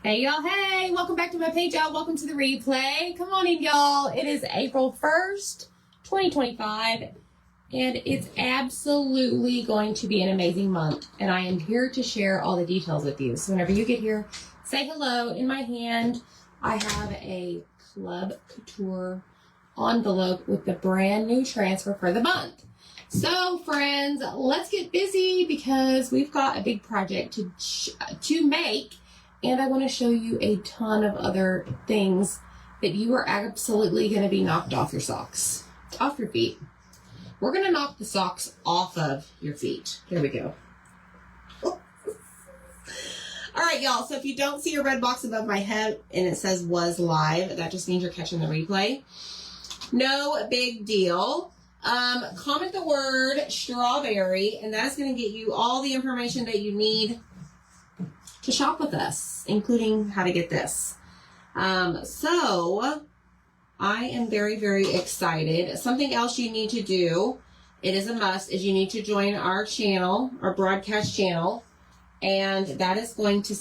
Hey y'all, hey, welcome back to my page, y'all. Welcome to the replay. Come on in, y'all. It is April 1st, 2025, and it's absolutely going to be an amazing month. And I am here to share all the details with you. So whenever you get here, say hello. In my hand, I have a Club Couture envelope with the brand new transfer for the month. So friends, let's get busy because we've got a big project to make. And I want to show you a ton of other things that you are absolutely going to be knocked off your socks, off your feet. We're going to knock the socks off of your feet. There we go. All right, y'all. So if you don't see your red box above my head and it says was live, that just means you're catching the replay. No big deal. Comment the word strawberry, and that's going to get you all the information that you need to shop with us, including how to get this. So I am very, very excited. Something else you need to do, it is a must, is you need to join our channel, our broadcast channel, and that is going to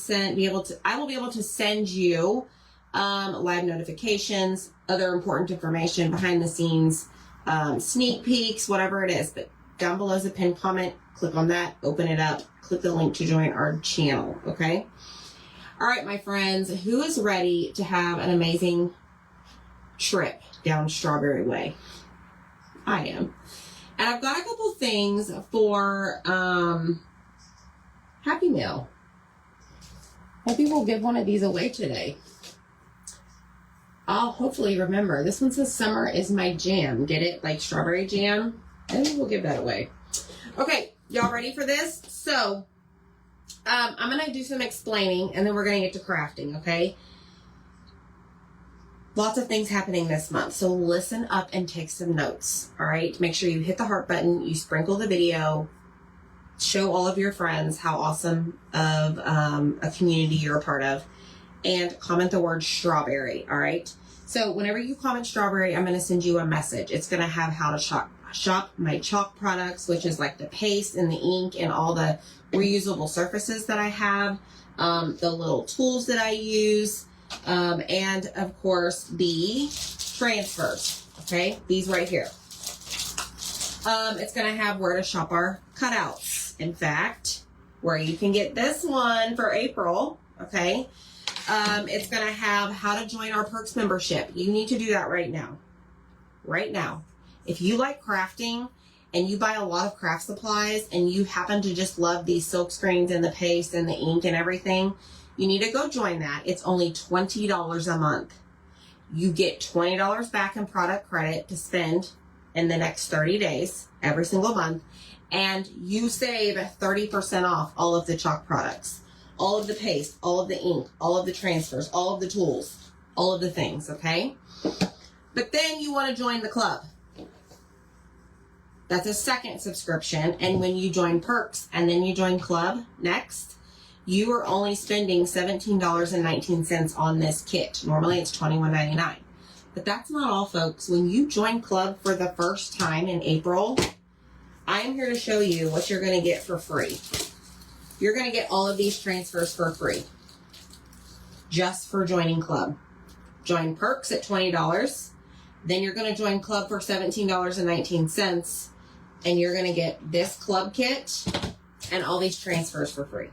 I will be able to send you live notifications, other important information, behind the scenes, sneak peeks, whatever it is. But down below is a pinned comment. Click on that, open it up, click the link to join our channel, okay? All right, my friends, who is ready to have an amazing trip down Strawberry Way? I am. And I've got a couple things for Happy Meal. Maybe we'll give one of these away today. I'll hopefully remember. This one says summer is my jam. Get it? Like strawberry jam? Maybe we'll give that away. Okay, y'all ready for this? So, I'm going to do some explaining, and then we're going to get to crafting, okay? Lots of things happening this month, so listen up and take some notes, all right? Make sure you hit the heart button, you sprinkle the video, show all of your friends how awesome of a community you're a part of, and comment the word strawberry, all right? So whenever you comment strawberry, I'm going to send you a message. It's going to have how to shop my chalk products, which is like the paste and the ink and all the reusable surfaces that I have, the little tools that I use, and of course the transfers, okay? These right here. It's going to have where to shop our cutouts. In fact, where you can get this one for April, okay? It's going to have how to join our Perks membership. You need to do that right now. Right now. If you like crafting and you buy a lot of craft supplies and you happen to just love these silk screens and the paste and the ink and everything, you need to go join that. It's only $20 a month. You get $20 back in product credit to spend in the next 30 days, every single month, and you save 30% off all of the chalk products, all of the paste, all of the ink, all of the transfers, all of the tools, all of the things, okay? But then you want to join the club. That's a second subscription. And when you join Perks and then you join Club next, you are only spending $17.19 on this kit. Normally it's $21.99. But that's not all, folks. When you join Club for the first time in April, I am here to show you what you're going to get for free. You're going to get all of these transfers for free. Just for joining Club. Join Perks at $20. Then you're going to join Club for $17.19. And you're going to get this club kit and all these transfers for free.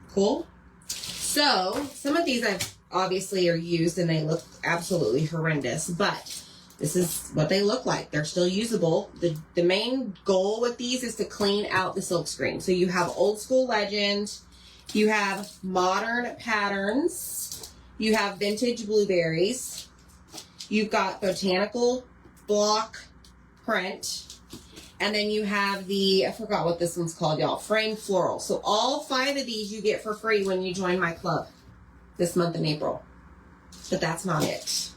Cool? So, some of these I've obviously are used and they look absolutely horrendous, but this is what they look like. They're still usable. The main goal with these is to clean out the silk screen. So you have old school legend, you have modern patterns, you have vintage blueberries, you've got botanical block print, and then you have the, I forgot what this one's called, y'all, framed floral. So all 5 of these you get for free when you join my club this month in April. But that's not it.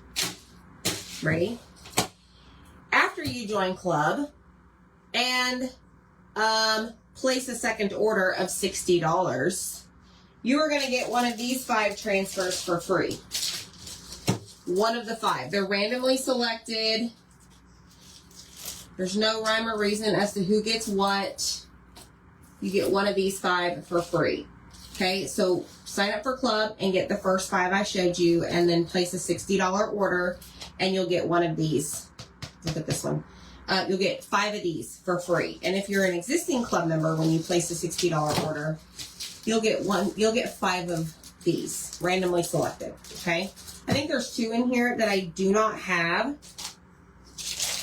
Ready? After you join club and place a second order of $60, you are going to get one of these 5 transfers for free. One of the 5. They're randomly selected. There's no rhyme or reason as to who gets what. You get one of these 5 for free. Okay, so sign up for club and get the first 5 I showed you, and then place a $60 order, and you'll get one of these. Look at this one. You'll get 5 of these for free. And if you're an existing club member, when you place a $60 order, you'll get 5 of these randomly selected. Okay, I think there's 2 in here that I do not have.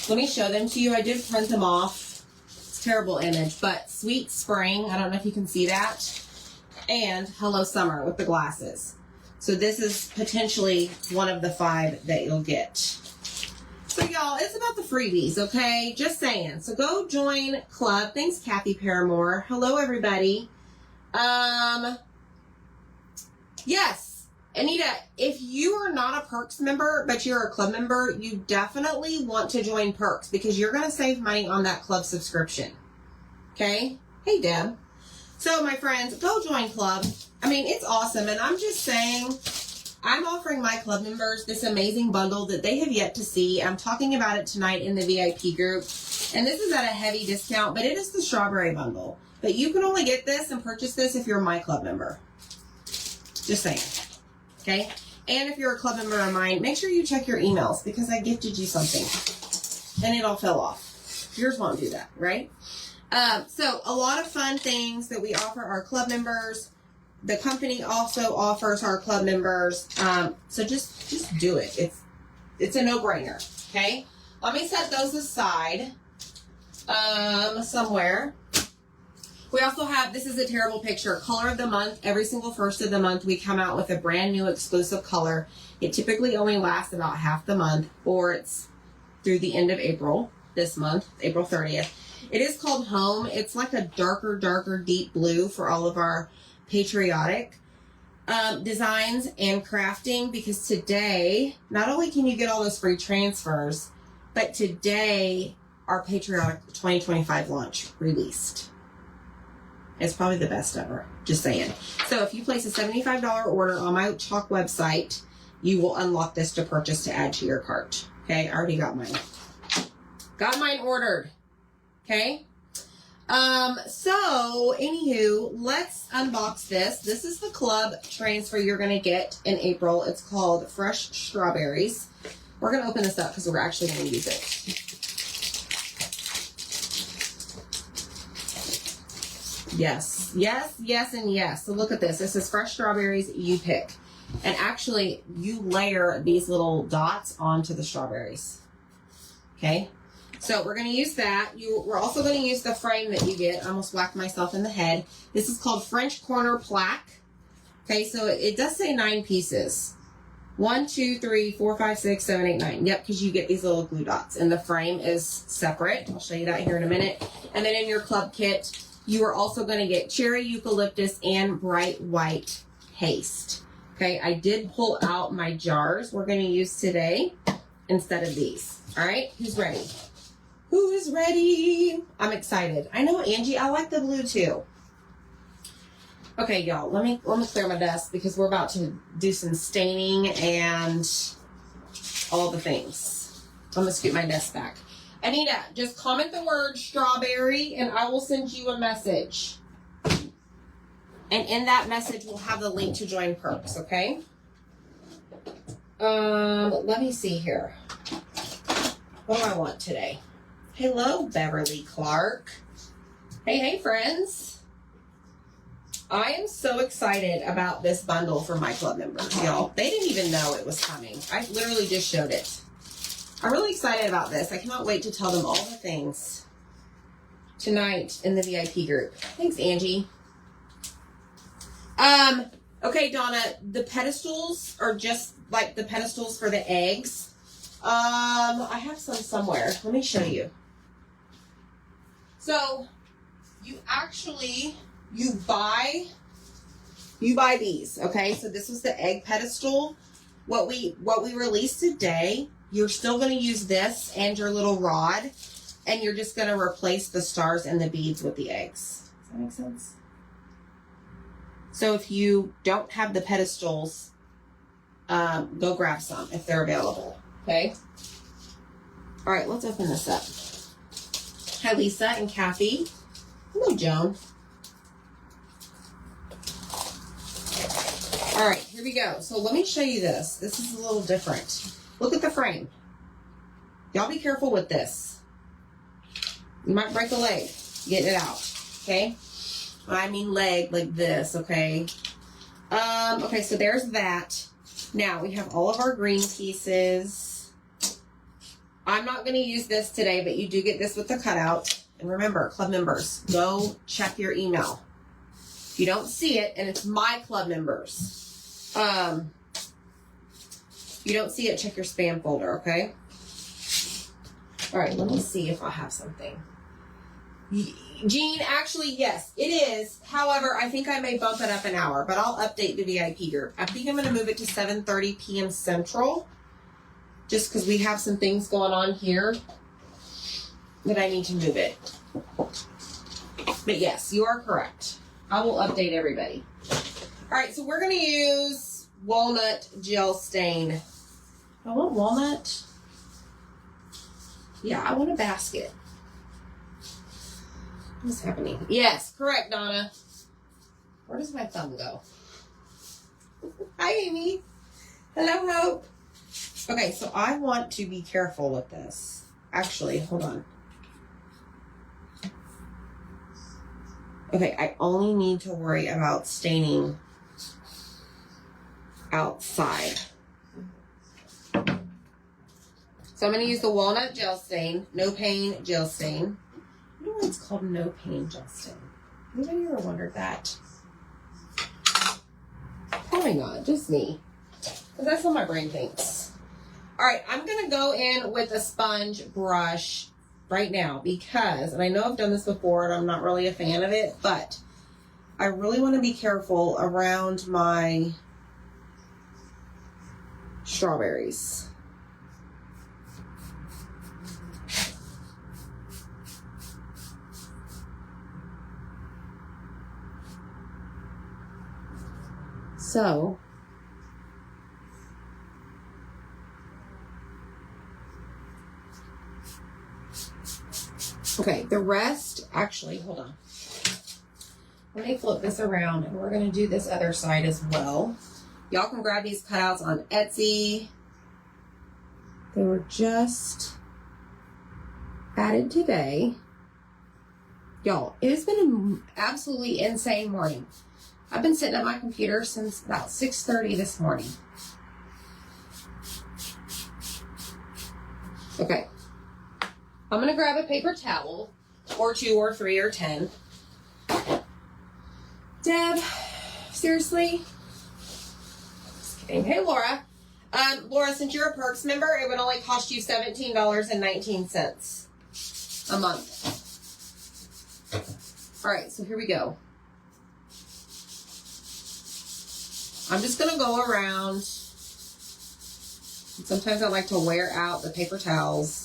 Let me show them to you. I did print them off. It's a terrible image, but Sweet Spring, I don't know if you can see that, and Hello Summer with the glasses. So this is potentially one of the 5 that you'll get. So y'all, it's about the freebies, okay? Just saying. So go join club. Thanks, Kathy Paramore. Hello, everybody. Yes, Anita, if you are not a Perks member, but you're a club member, you definitely want to join Perks because you're going to save money on that club subscription. Okay? Hey, Deb. So, my friends, go join club. I mean, it's awesome. And I'm just saying, I'm offering my club members this amazing bundle that they have yet to see. I'm talking about it tonight in the VIP group. And this is at a heavy discount, but it is the strawberry bundle. But you can only get this and purchase this if you're my club member. Just saying. Okay? And if you're a club member of mine, make sure you check your emails because I gifted you something. And it all fell off. Yours won't do that, right? So a lot of fun things that we offer our club members. The company also offers our club members. So just do it. It's a no-brainer. Okay? Let me set those aside somewhere. We also have, this is a terrible picture, color of the month. Every single first of the month, we come out with a brand new exclusive color. It typically only lasts about half the month, or it's through the end of April, this month, April 30th. It is called Home. It's like a darker, deep blue for all of our patriotic designs and crafting, because today, not only can you get all those free transfers, but today, our patriotic 2025 launch released. It's probably the best ever. Just saying. So if you place a $75 order on my Chalk website, you will unlock this to purchase to add to your cart. Okay, I already got mine. Got mine ordered. Okay. So anywho, let's unbox this. This is the club transfer you're going to get in April. It's called Fresh Strawberries. We're going to open this up because we're actually going to use it. Yes, and yes. So look at this. This is fresh strawberries you pick. And actually, you layer these little dots onto the strawberries. Okay? So we're going to use that. We're also going to use the frame that you get. I almost whacked myself in the head. This is called French Corner Plaque. Okay, so it does say 9 pieces. 1, 2, 3, 4, 5, 6, 7, 8, 9. Yep, because you get these little glue dots. And the frame is separate. I'll show you that here in a minute. And then in your club kit, you are also going to get cherry eucalyptus and bright white paste. Okay, I did pull out my jars we're going to use today instead of these. All right, who's ready? Who is ready? I'm excited. I know, Angie, I like the blue too. Okay, y'all, let me clear my desk because we're about to do some staining and all the things. I'm going to scoot my desk back. Anita, just comment the word strawberry and I will send you a message. And in that message, we'll have the link to join Perks, okay? Let me see here. What do I want today? Hello, Beverly Clark. Hey, friends. I am so excited about this bundle for my club members, y'all. They didn't even know it was coming. I literally just showed it. I'm really excited about this. I cannot wait to tell them all the things tonight in the VIP group. Thanks, Angie. Okay, Donna, the pedestals are just like the pedestals for the eggs. I have some somewhere. Let me show you. So, you buy these, okay? So this was the egg pedestal. What we released today, you're still going to use this and your little rod, and you're just going to replace the stars and the beads with the eggs. Does that make sense? So if you don't have the pedestals, go grab some if they're available, okay? All right, let's open this up. Hi, Lisa and Kathy. Hello, Joan. All right, here we go. So let me show you this. This is a little different. Look at the frame. Y'all be careful with this. You might break a leg getting it out, okay? I mean leg like this, okay? Okay, so there's that. Now, we have all of our green pieces. I'm not going to use this today, but you do get this with the cutout. And remember, club members, go check your email. If you don't see it, and it's my club members, you don't see it, check your spam folder, okay? All right, let me see if I have something. Jean, actually, yes, it is. However, I think I may bump it up an hour, but I'll update the VIP group. I think I'm going to move it to 7:30 p.m. Central, just because we have some things going on here that I need to move it. But yes, you are correct. I will update everybody. All right, so we're going to use walnut gel stain. I want walnut. Yeah, I want a basket. What's happening? Yes, correct, Donna. Where does my thumb go? Hi, Amy. Hello, Hope. Okay, so I want to be careful with this. Actually, hold on. Okay, I only need to worry about staining outside. So I'm going to use the walnut gel stain, no pain gel stain. I don't know why it's called no pain gel stain. Anybody ever wondered that? Probably not, just me. Because that's what my brain thinks. All right, I'm going to go in with a sponge brush right now because, and I know I've done this before and I'm not really a fan of it, but I really want to be careful around my strawberries. So, okay, the rest, actually, hold on. Let me flip this around and we're going to do this other side as well. Y'all can grab these cutouts on Etsy. They were just added today. Y'all, it has been an absolutely insane morning. I've been sitting at my computer since about 6:30 this morning. Okay. I'm going to grab a paper towel, or 2 or 3 or 10. Deb, seriously? Just kidding. Hey, Laura. Laura, since you're a Perks member, it would only cost you $17.19 a month. All right, so here we go. I'm just going to go around. Sometimes I like to wear out the paper towels.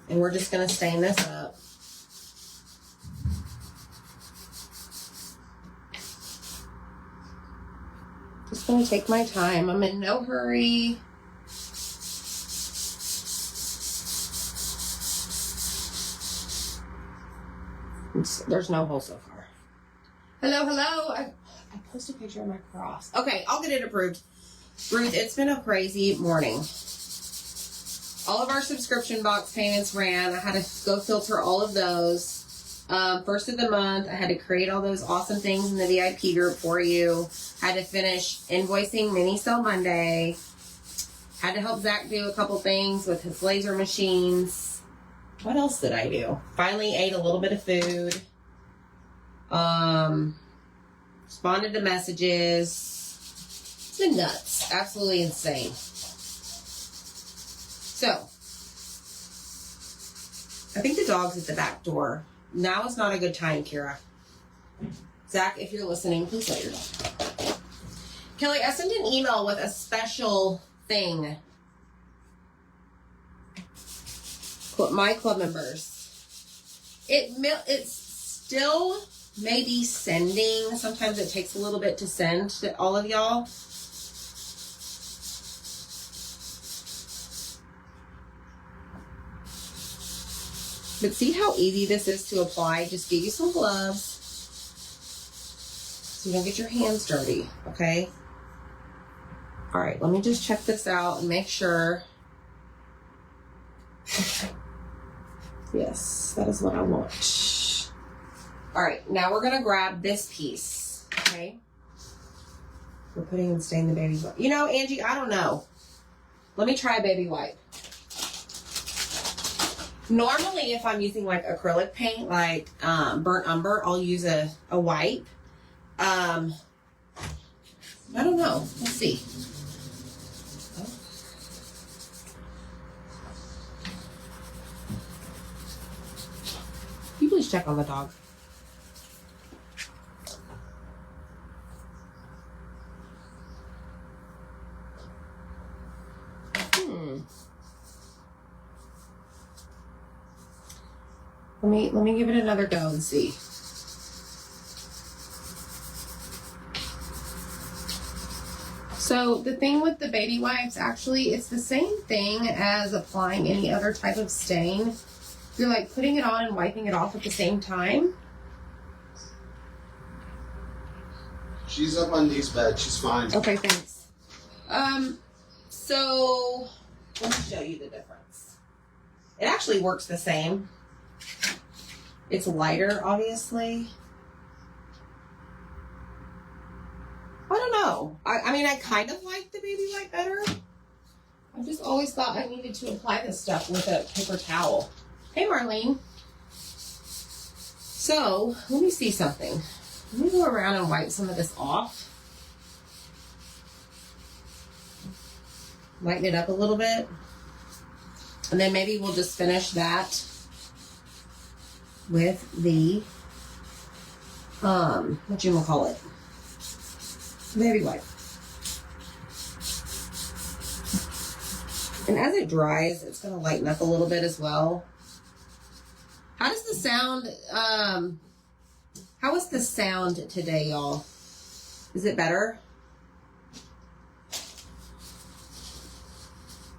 And we're just going to stain this up. Just going to take my time. I'm in no hurry. There's no hole so far. Hello, hello. I posted a picture of my cross. Okay, I'll get it approved. Ruth, it's been a crazy morning. All of our subscription box payments ran. I had to go filter all of those. First of the month, I had to create all those awesome things in the VIP group for you. Had to finish invoicing Mini Sale Monday. Had to help Zach do a couple things with his laser machines. What else did I do? Finally ate a little bit of food. Responded to messages. It's been nuts. Absolutely insane. So, I think the dog's at the back door. Now is not a good time, Kira. Zach, if you're listening, please let your dog know. Kelly, I sent an email with a special thing. My club members. It's still maybe sending. Sometimes it takes a little bit to send to all of y'all. But see how easy this is to apply? Just get you some gloves so you don't get your hands dirty, okay? All right, let me just check this out and make sure. Yes, that is what I want. All right, now we're gonna grab this piece, okay? We're putting and staining the baby wipe. You know, Angie, I don't know. Let me try a baby wipe. Normally, if I'm using like acrylic paint, like burnt umber, I'll use a wipe. I don't know. Let's see. Can you please check on the dog? Let me give it another go and see. So the thing with the baby wipes, actually, it's the same thing as applying any other type of stain. You're like putting it on and wiping it off at the same time. She's up on Dee's bed. She's fine. Okay, thanks. So let me show you the difference. It actually works the same. It's lighter, obviously. I don't know. I mean, I kind of like the baby wipe better. I just always thought I needed to apply this stuff with a paper towel. Hey, Marlene. So, let me see something. Let me go around and wipe some of this off. Lighten it up a little bit. And then maybe we'll just finish that with the, whatchamacallit, baby wipe. And as it dries, it's going to lighten up a little bit as well. How does the sound, how is the sound today, y'all? Is it better?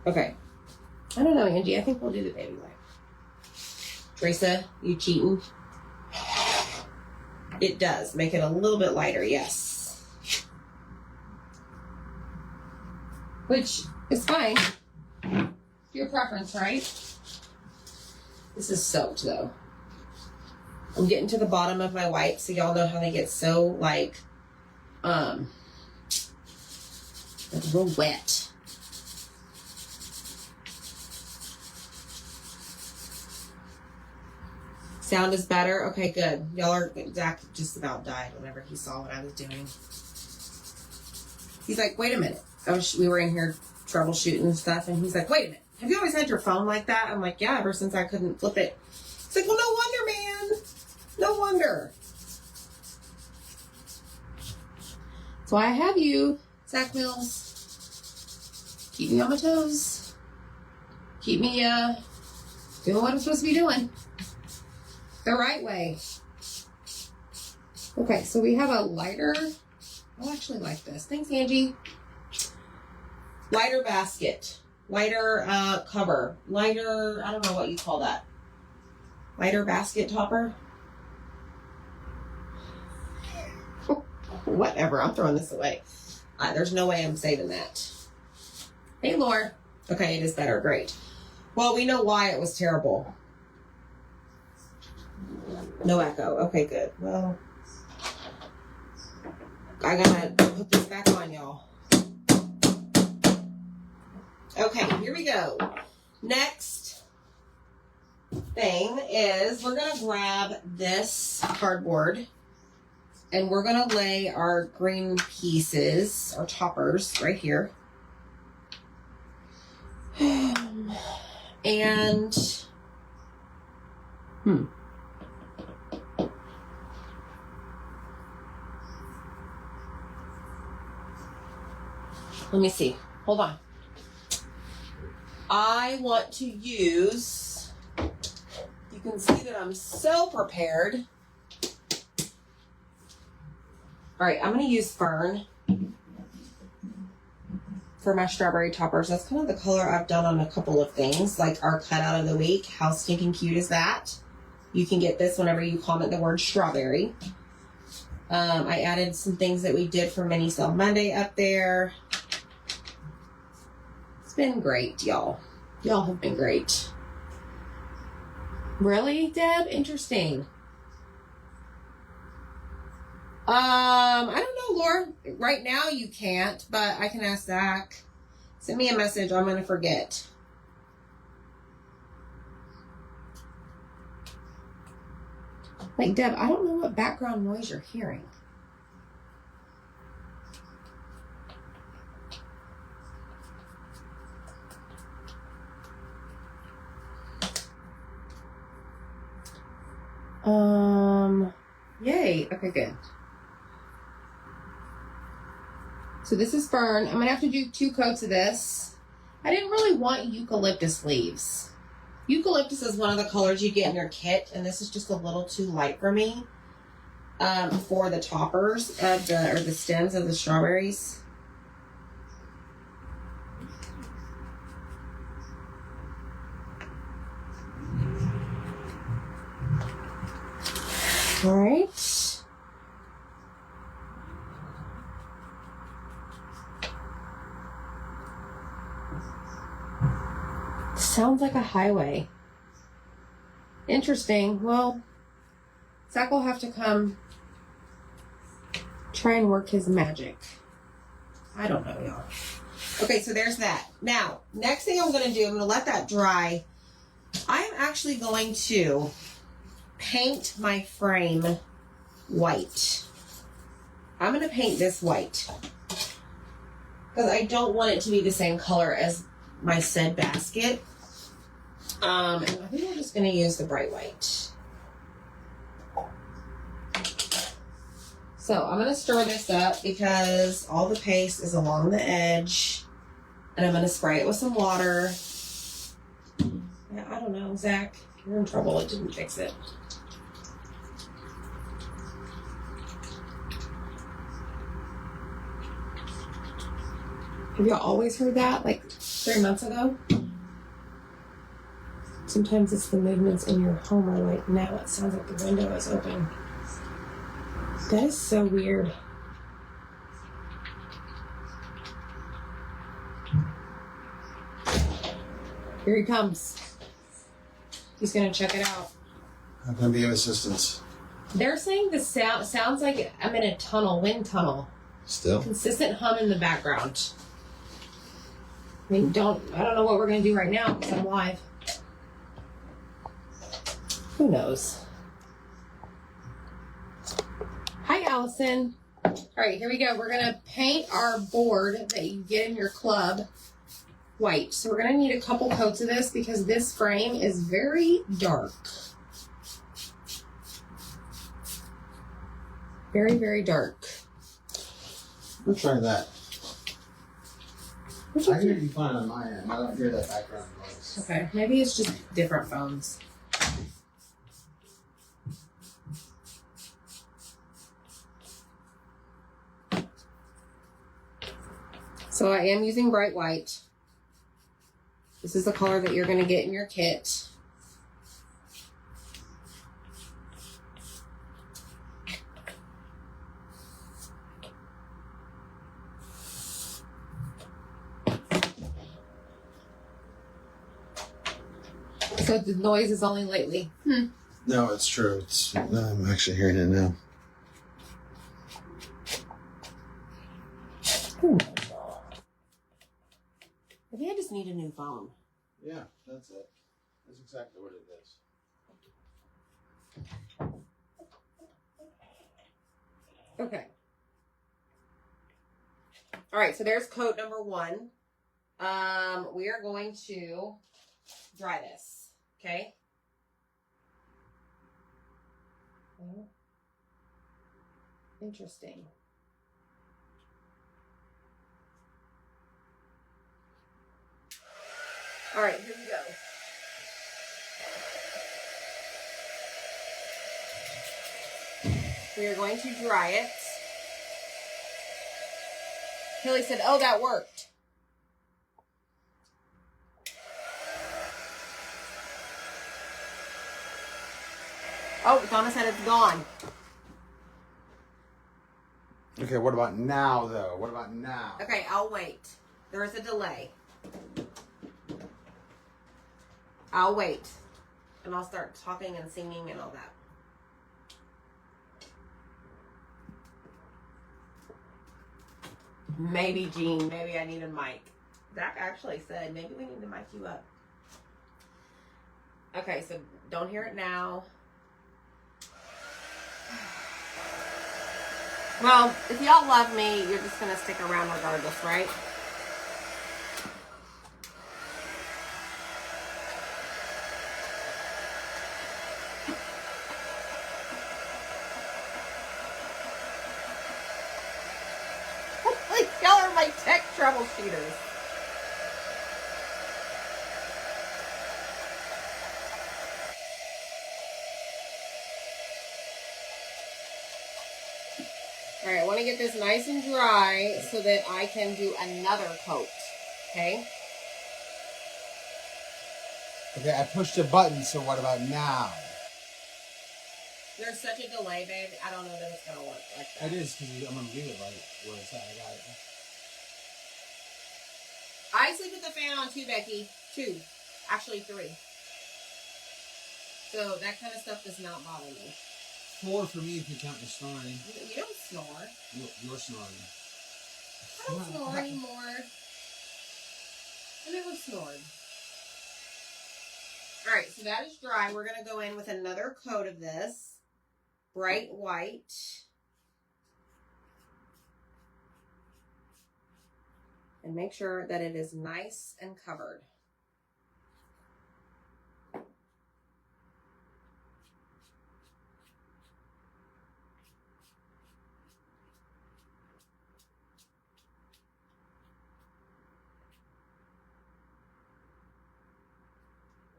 Okay. I don't know, Angie. I think we'll do the baby wipe. Teresa, you cheating? It does make it a little bit lighter, yes. Which is fine. Your preference, right? This is soaked, though. I'm getting to the bottom of my wipe, so y'all know how they get so, like real wet. Sound is better? Okay, good. Y'all are, Zach just about died whenever he saw what I was doing. He's like, wait a minute. We were in here troubleshooting and stuff, and he's like, wait a minute. Have you always had your phone like that? I'm like, yeah, ever since I couldn't flip it. He's like, well, no wonder, man. No wonder. That's why I have you, Zach Mills. Keep me on my toes. Keep me doing what I'm supposed to be doing. The right way. Okay, so we have a lighter. I actually like this. Thanks, Angie. Lighter basket. Lighter cover. Lighter, I don't know what you call that. Lighter basket topper. Whatever, I'm throwing this away. There's no way I'm saving that. Hey, Laura. Okay, it is better. Great. Well, we know why it was terrible. No echo. Okay, good. Well, I gotta put this back on, y'all. Okay, here we go. Next thing is we're gonna grab this cardboard and we're gonna lay our green pieces, our toppers, right here. And let me see. Hold on. I want to use, you can see that I'm so prepared. All right, I'm going to use Fern. for my strawberry toppers. That's kind of the color I've done on a couple of things, like our cutout of the week. How stinking cute is that? You can get this whenever you comment the word strawberry. I added some things that we did for Mini Sale Monday up there. It's been great, y'all. Y'all have been great. Really, Deb? Interesting. I don't know, Laura. Right now you can't, but I can ask Zach. Send me a message. I'm going to forget. Like, Deb, I don't know what background noise you're hearing. Yay. Okay, good. So this is fern. I'm going to have to do 2 coats of this. I didn't really want eucalyptus leaves. Eucalyptus is one of the colors you get in your kit, and this is just a little too light for me for the toppers of the stems of the strawberries. All right. Sounds like a highway. Interesting. Well, Zach will have to come try and work his magic. I don't know, y'all. Okay, so there's that. Now, next thing I'm going to do, I'm going to let that dry. I'm actually going to paint my frame white. I'm going to paint this white because I don't want it to be the same color as my said basket. And I think I'm just going to use the bright white. So I'm going to stir this up because all the paste is along the edge. And I'm going to spray it with some water. Yeah, I don't know, Zach. You're in trouble. It didn't fix it. Have y'all always heard that? Like 3 months ago? Sometimes it's the movements in your home are like, now it sounds like the window is open. That is so weird. Here he comes. He's going to check it out. I'm going to be of assistance. They're saying the sounds like I'm in a tunnel, wind tunnel. Still? Consistent hum in the background. I mean, I don't know what we're going to do right now because I'm live. Who knows? Hi, Allison. All right, here we go. We're going to paint our board that you get in your club white. So we're going to need a couple coats of this because this frame is very dark. Very, very dark. We'll try that. I hear you fine on my end. I don't hear that background noise. Okay, maybe it's just different phones. So I am using bright white. This is the color that you're going to get in your kit. So the noise is only lately. No, it's true. I'm actually hearing it now. Maybe I just need a new phone. Yeah, that's it. That's exactly what it is. Okay. All right, so there's coat number 1. We are going to dry this, okay? Oh. Interesting. All right, here we go. We are going to dry it. Kelly said, oh, that worked. Oh, Donna said it's gone. Okay, what about now, though? What about now? Okay, I'll wait. There is a delay. I'll wait. And I'll start talking and singing and all that. Maybe, Jean. Maybe I need a mic. Zach actually said maybe we need to mic you up. Okay, so don't hear it now. Well, if y'all love me, you're just going to stick around regardless, right? Y'all are my tech troubleshooters. All right, I want to get this nice and dry so that I can do another coat, okay? Okay, I pushed a button, so what about now? There's such a delay, babe. I don't know that it's going to work like that. It is, because I'm going to leave it right where it's at. I got it. I sleep with the fan on 2, Becky. 2. Actually, 3. So that kind of stuff does not bother me. 4 for me if you count the snoring. You don't snore. You're snoring. I don't snore anymore. I never snored. Alright, so that is dry. We're going to go in with another coat of this. Bright white. And make sure that it is nice and covered.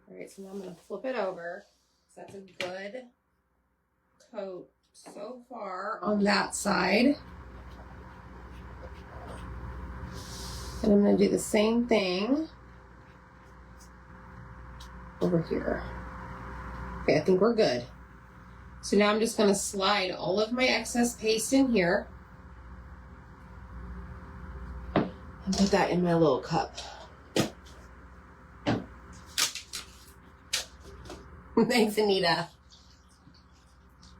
All right, so now I'm going to flip it over. So that's a good coat so far on that side. And I'm going to do the same thing over here. Okay, I think we're good. So now I'm just going to slide all of my excess paste in here and put that in my little cup. Thanks, Anita.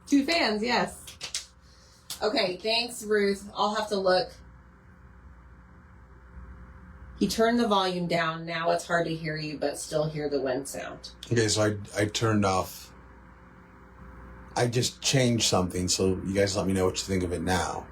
2 fans, yes. Okay, thanks, Ruth. I'll have to look. He turned the volume down. Now it's hard to hear you, but still hear the wind sound. Okay, so I turned off. I just changed something, so you guys let me know what you think of it now.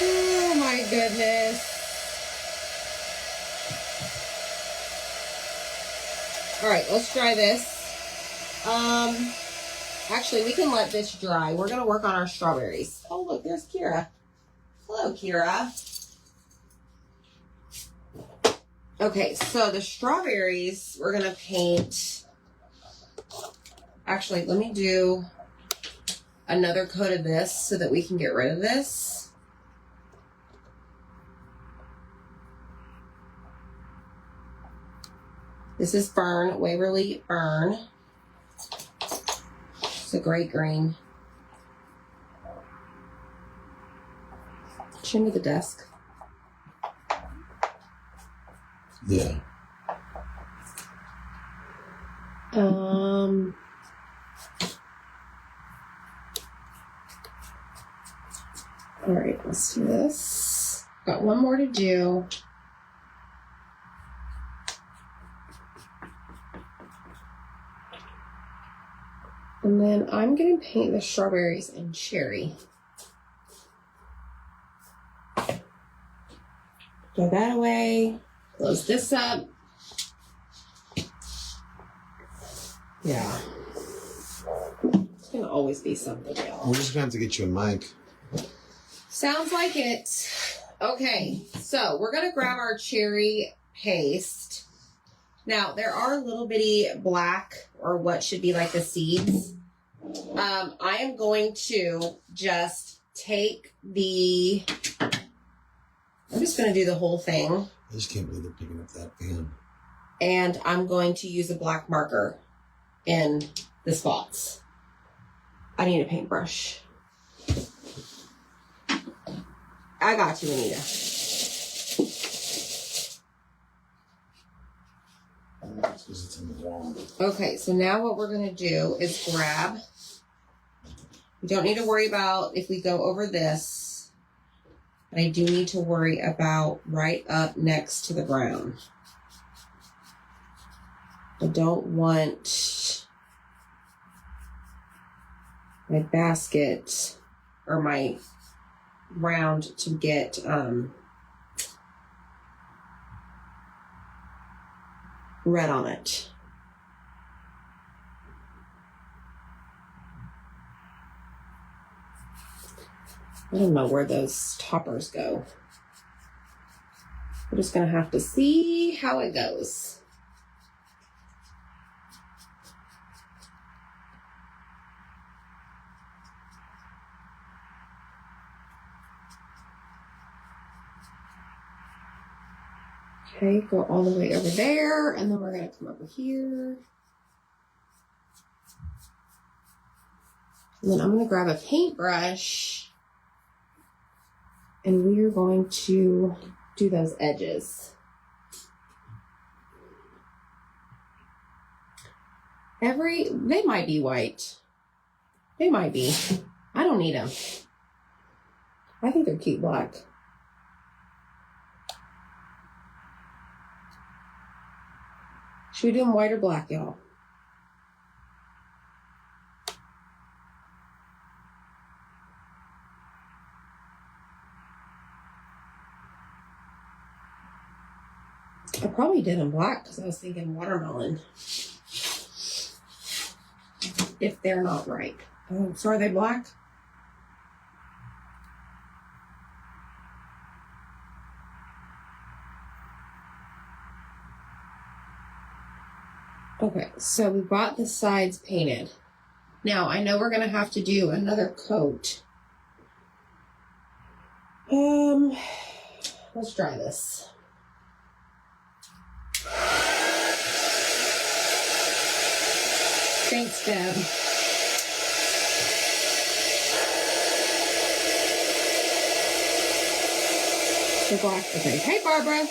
Oh my goodness. All right, let's try this. Actually, we can let this dry. We're going to work on our strawberries. Oh, look, there's Kira. Hello, Kira. Okay, so the strawberries, we're going to paint. Actually, let me do another coat of this so that we can get rid of this. This is Fern, Waverly Fern. It's a great green. Chin to the desk. Yeah. All right, let's do this. Got one more to do. And then I'm going to paint the strawberries in cherry. Throw that away. Close this up. Yeah. It's going to always be something, y'all. We're just going to have to get you a mic. Sounds like it. Okay, so we're going to grab our cherry paste. Now, there are little bitty black, or what should be like the seeds, I am going to just take the... I'm just going to do the whole thing. I just can't believe they're picking up that fan. And I'm going to use a black marker in the spots. I need a paintbrush. I got you, Anita. It's in the wall. Okay, so now what we're going to do is grab. We don't need to worry about if we go over this. But I do need to worry about right up next to the ground. I don't want my basket or my round to get red on it. I don't know where those toppers go. We're just going to have to see how it goes. Okay, go all the way over there, and then we're going to come over here. And then I'm going to grab a paintbrush, and we are going to do those edges. They might be white. They might be. I don't need them. I think they're cute black. Should we do them white or black, y'all? I probably did them black because I was thinking watermelon. If they're not right. Oh, so are they black? Okay, so we got the sides painted. Now, I know we're going to have to do another coat. Let's try this. Thanks, Deb. The black, okay. Hey, Barbara.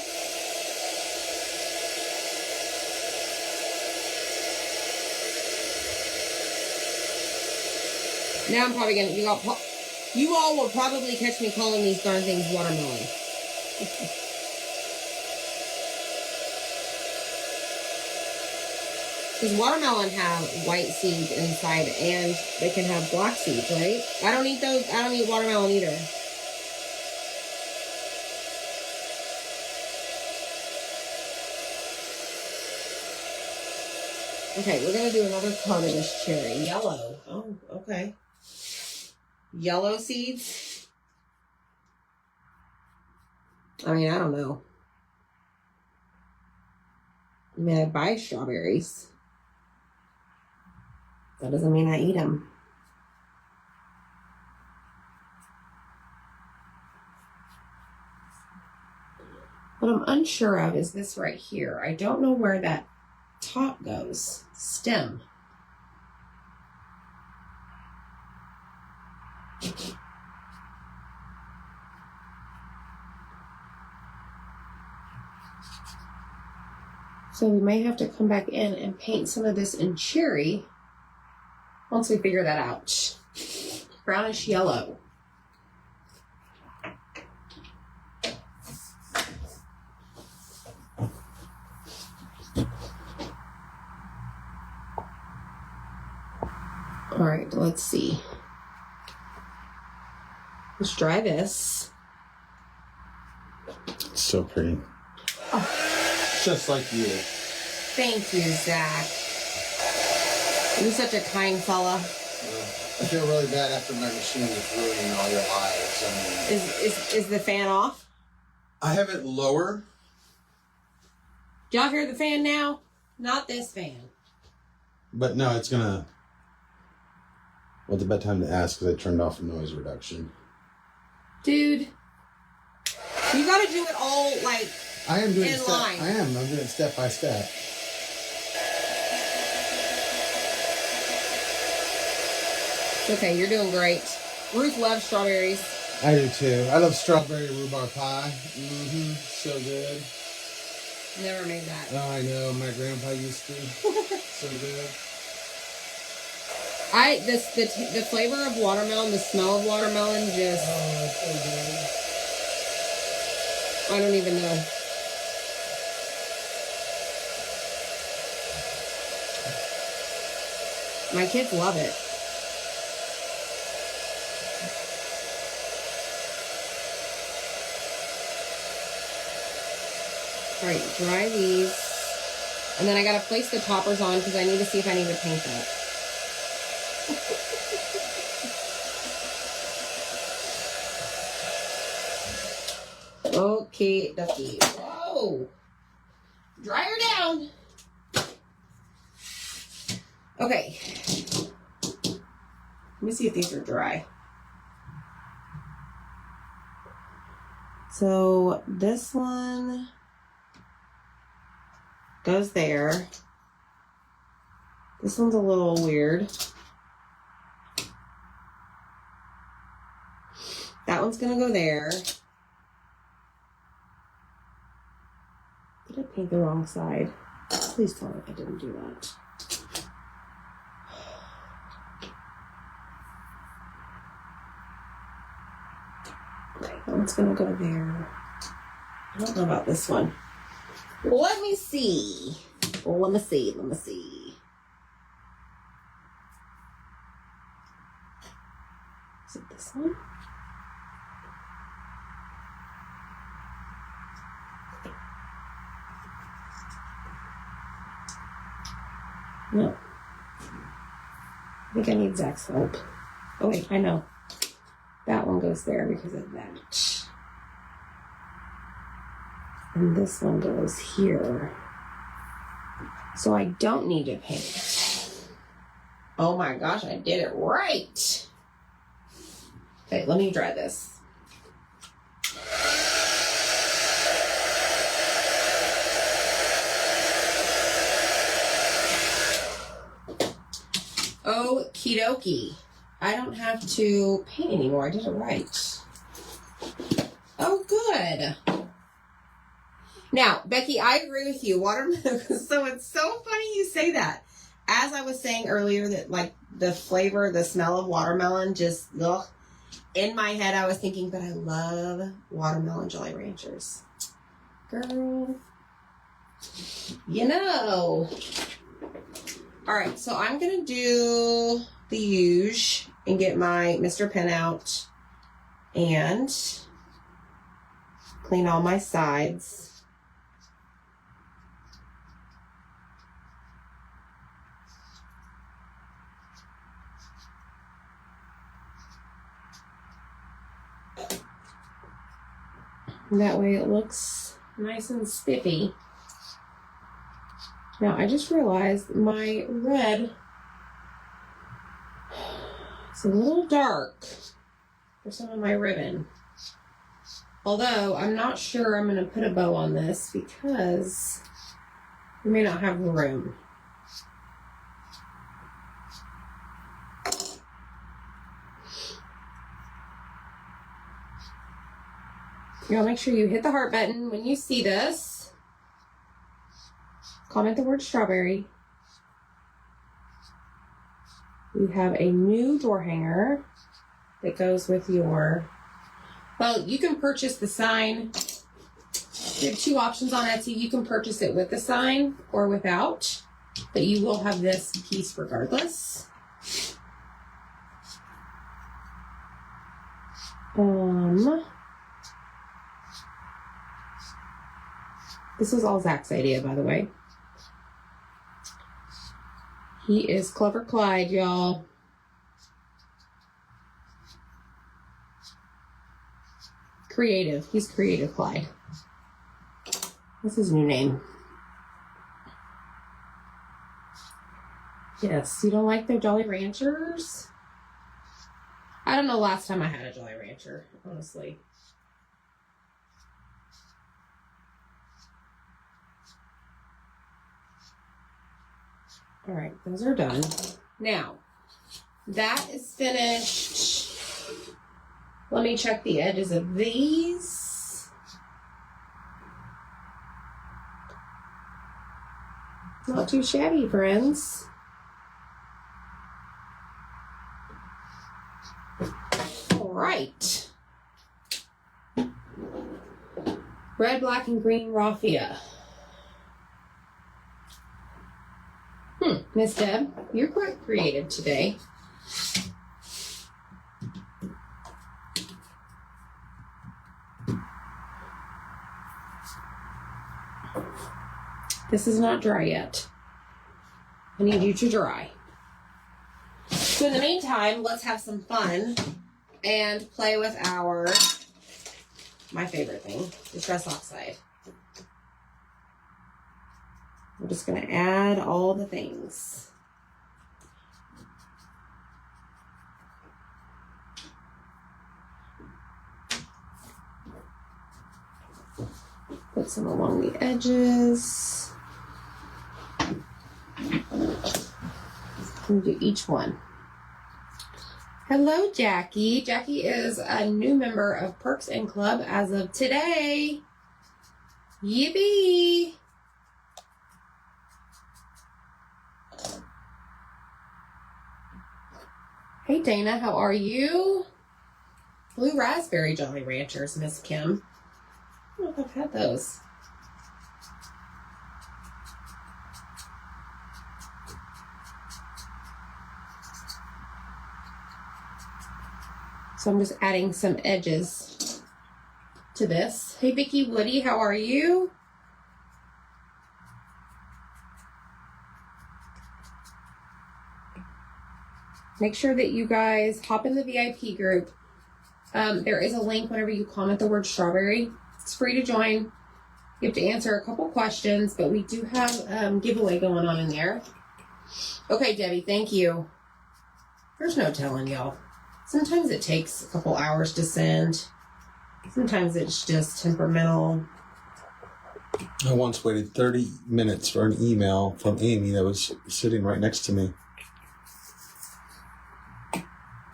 Now I'm probably gonna, you all will probably catch me calling these darn things watermelon. Because watermelon have white seeds inside and they can have black seeds, right? I don't eat those. I don't eat watermelon either. Okay, we're going to do another coat of this cherry. Yellow. Oh, okay. Yellow seeds. I mean, I don't know. I mean, I buy strawberries. That doesn't mean I eat them. What I'm unsure of is this right here. I don't know where that top goes. Stem. So we may have to come back in and paint some of this in cherry once we figure that out. Brownish yellow. All right, let's see. Let's try this. It's so pretty. Oh. Just like you. Thank you, Zach. You're such a kind fella. I feel really bad after my machine is ruining all your lives. I mean, is the fan off? I have it lower. Do y'all hear the fan now? Not this fan. But no, it's gonna. Well, it's about time to ask because I turned off noise reduction. Dude, you gotta do it all like I am doing in line. I'm doing it step by step. Okay, you're doing great. Ruth loves strawberries. I do too. I love strawberry rhubarb pie. So good. Never made that. Oh, I know. My grandpa used to. So good. The flavor of watermelon, the smell of watermelon, just. Oh, that's so good. I don't even know. My kids love it. All right, dry these. And then I gotta place the toppers on because I need to see if I need to paint that. Okay, ducky. Whoa! Dry her down. Okay. Let me see if these are dry. So this one goes there. This one's a little weird. That one's gonna go there. Did I paint the wrong side? Please tell me I didn't do that. Okay, that one's gonna go there. I don't know about this one. Let me see. Let me see. Is it this one? No. I think I need Zach's help. Oh wait, I know. That one goes there because of that. And this one goes here. So I don't need to paint. Oh my gosh, I did it right. Okay, let me dry this. Okie dokie. I don't have to paint anymore. I did it right. Oh, good. Now, Becky, I agree with you. Watermelon. So it's so funny you say that. As I was saying earlier, that like the flavor, the smell of watermelon, just ugh. In my head, I was thinking, but I love watermelon Jolly Ranchers. Girl, you know. All right, so I'm gonna do the huge and get my Mr. Pen out and clean all my sides. And that way it looks nice and spiffy. Now, I just realized my red is a little dark for some of my ribbon. Although, I'm not sure I'm going to put a bow on this because we may not have room. Y'all make sure you hit the heart button when you see this. Comment the word strawberry. You have a new door hanger that goes with your, well, you can purchase the sign. You have two options on Etsy. You can purchase it with the sign or without, but you will have this piece regardless. This was all Zach's idea, by the way. He is Clever Clyde, y'all. Creative. He's Creative Clyde. That's his new name. Yes, you don't like the Jolly Ranchers? I don't know last time I had a Jolly Rancher, honestly. All right, those are done. Now, that is finished. Let me check the edges of these. Not too shabby, friends. All right. Red, black, and green raffia. Miss Deb, you're quite creative today. This is not dry yet. I need you to dry. So in the meantime, let's have some fun and play with my favorite thing, Distress Oxide. We're just going to add all the things. Put some along the edges. And do each one. Hello, Jackie. Jackie is a new member of Perks and Club as of today. Yippee! Hey, Dana, how are you? Blue Raspberry Jolly Ranchers, Miss Kim. I don't know if I've had those. So I'm just adding some edges to this. Hey, Vicki Woody, how are you? Make sure that you guys hop in the VIP group. There is a link whenever you comment the word strawberry. It's free to join. You have to answer a couple questions, but we do have giveaway going on in there. Okay, Debbie, thank you. There's no telling, y'all. Sometimes it takes a couple hours to send. Sometimes it's just temperamental. I once waited 30 minutes for an email from Amy that was sitting right next to me.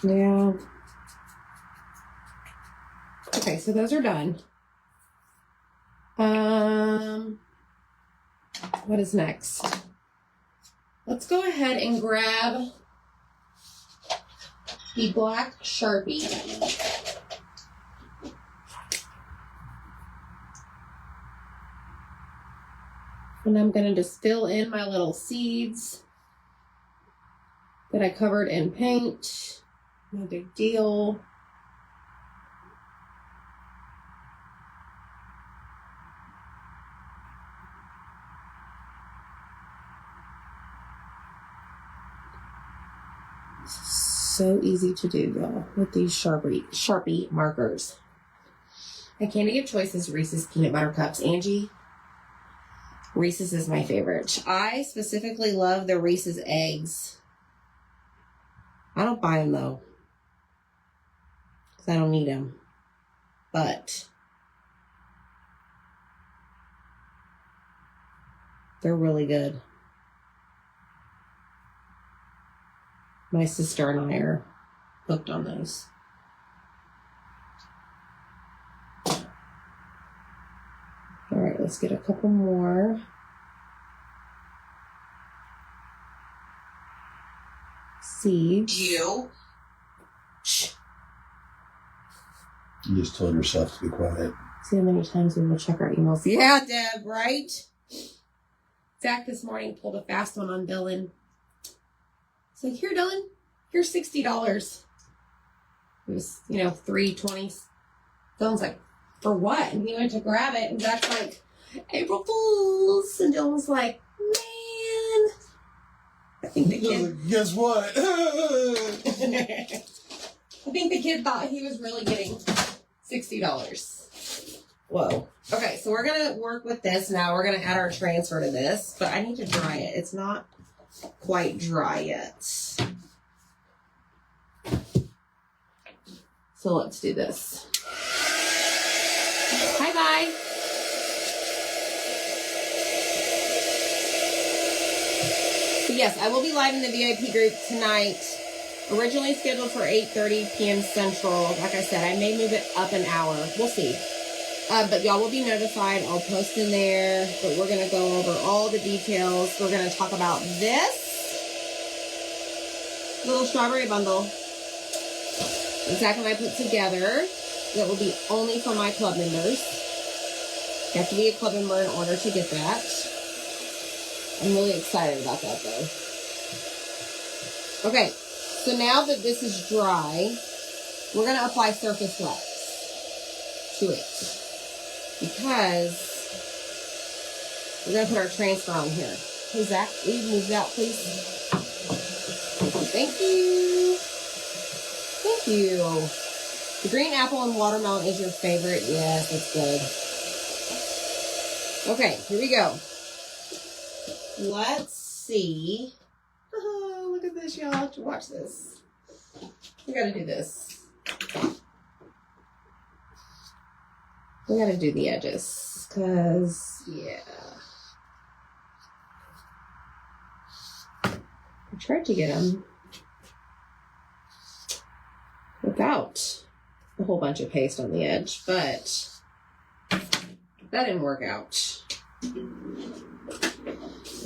Yeah. Okay, so those are done. What is next? Let's go ahead and grab the black Sharpie. And I'm going to just fill in my little seeds that I covered in paint. No big deal. So easy to do, y'all, with these Sharpie markers. My candy of choice is Reese's Peanut Butter Cups. Angie, Reese's is my favorite. I specifically love the Reese's eggs. I don't buy them, though, because I don't need them. But they're really good. My sister and I are hooked on those. All right, let's get a couple more. Seeds. You just told yourself to be quiet. See how many times we will check our emails. Yeah, Deb, right? Zach this morning pulled a fast one on Dylan. It's like, here, Dylan, here's $60. It was, $3.20. Dylan's like, for what? And he went to grab it, and Zach's like, April Fools. And Dylan was like, man. I think the kid. Guess what? I think the kid thought he was really getting $60. Whoa. Okay, so we're going to work with this now. We're going to add our transfer to this, but I need to dry it. It's not quite dry yet. So let's do this. Hi, bye. So yes, I will be live in the VIP group tonight. Originally scheduled for 8:30 p.m. Central. Like I said, I may move it up an hour. We'll see. But y'all will be notified. I'll post in there. But we're going to go over all the details. We're going to talk about this little strawberry bundle. Zach and I put together. That will be only for my club members. You have to be a club member in order to get that. I'm really excited about that though. Okay, so now that this is dry, we're going to apply surface wax to it. Because we're going to put our transfer on here. Hey Zach, will you move that please? Thank you. Thank you. The green apple and watermelon is your favorite. Yes, that's good. Okay, here we go. Let's see. Oh, look at this, y'all. Watch this. We gotta do this. We gotta do the edges. Because, yeah. I tried to get them without a whole bunch of paste on the edge, but that didn't work out.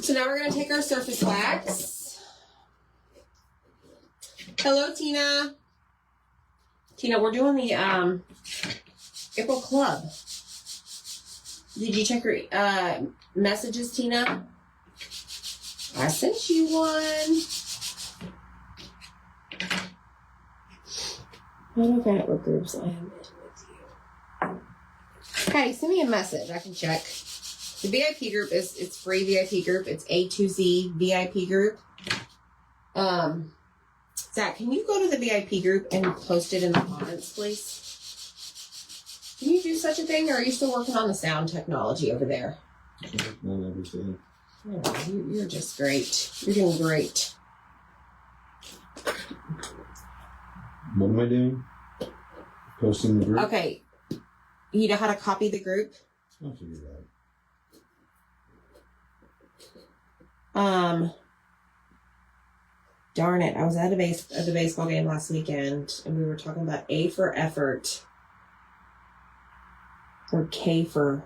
So now we're going to take our surface wax. Hello, Tina. Tina, we're doing the April Club. Did you check your messages, Tina? I sent you one. I don't know what groups I am in with you. Hey, send me a message. I can check. The VIP group it's free VIP group. It's A to Z VIP group. Zach, can you go to the VIP group and post it in the comments, please? Can you do such a thing, or are you still working on the sound technology over there? On everything. Oh, you're just great. You're doing great. What am I doing? Posting the group? Okay. You know how to copy the group? I'll figure it out. Darn it. I was at the baseball game last weekend, and we were talking about A for effort. Or K for...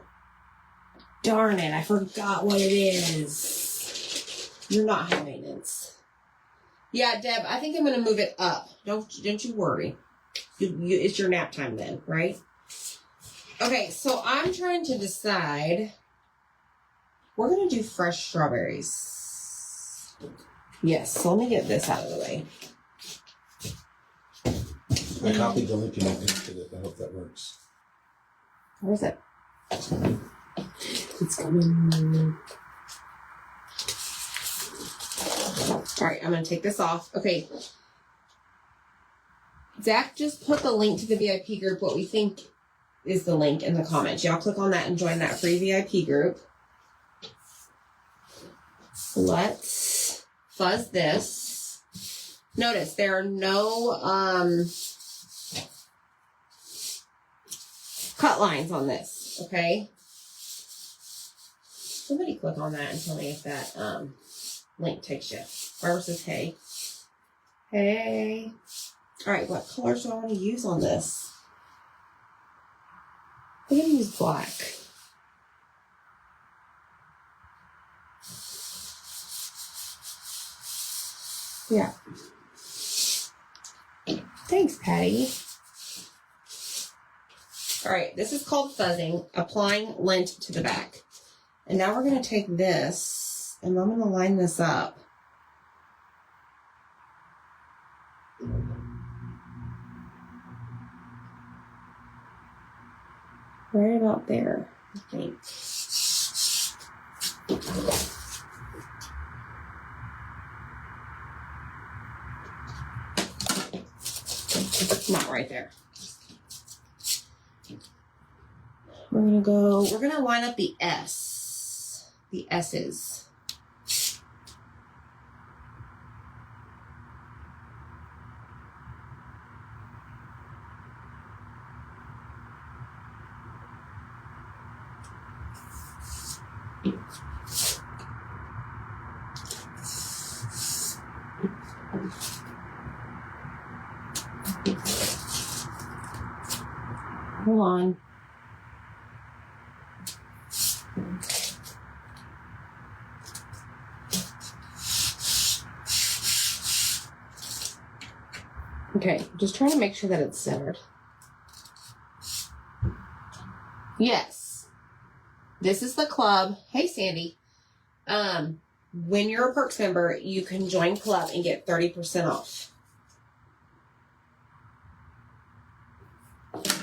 Darn it, I forgot what it is. You're not high maintenance. Yeah, Deb, I think I'm going to move it up. Don't you worry. It's your nap time then, right? Okay, so I'm trying to decide. We're going to do fresh strawberries. Yes, so let me get this out of the way. I copied the link and I pasted it. I hope that works. Where is it? It's coming. All right, I'm going to take this off. Okay. Zach just put the link to the VIP group, what we think is the link in the comments. Y'all click on that and join that free VIP group. Let's fuzz this. Notice there are no cut lines on this, okay? Somebody click on that and tell me if that link takes you. Barbara says, hey. Hey. All right, what colors do I want to use on this? I'm going to use black. Yeah. Thanks, Patty. All right, this is called fuzzing, applying lint to the back. And now we're going to take this, and I'm going to line this up. Right about there, I think. Not right there. We're going to line up the S. The S's. Hold on. Okay, just trying to make sure that it's centered. Yes. This is the club. Hey, Sandy. When you're a Perks member, you can join club and get 30% off.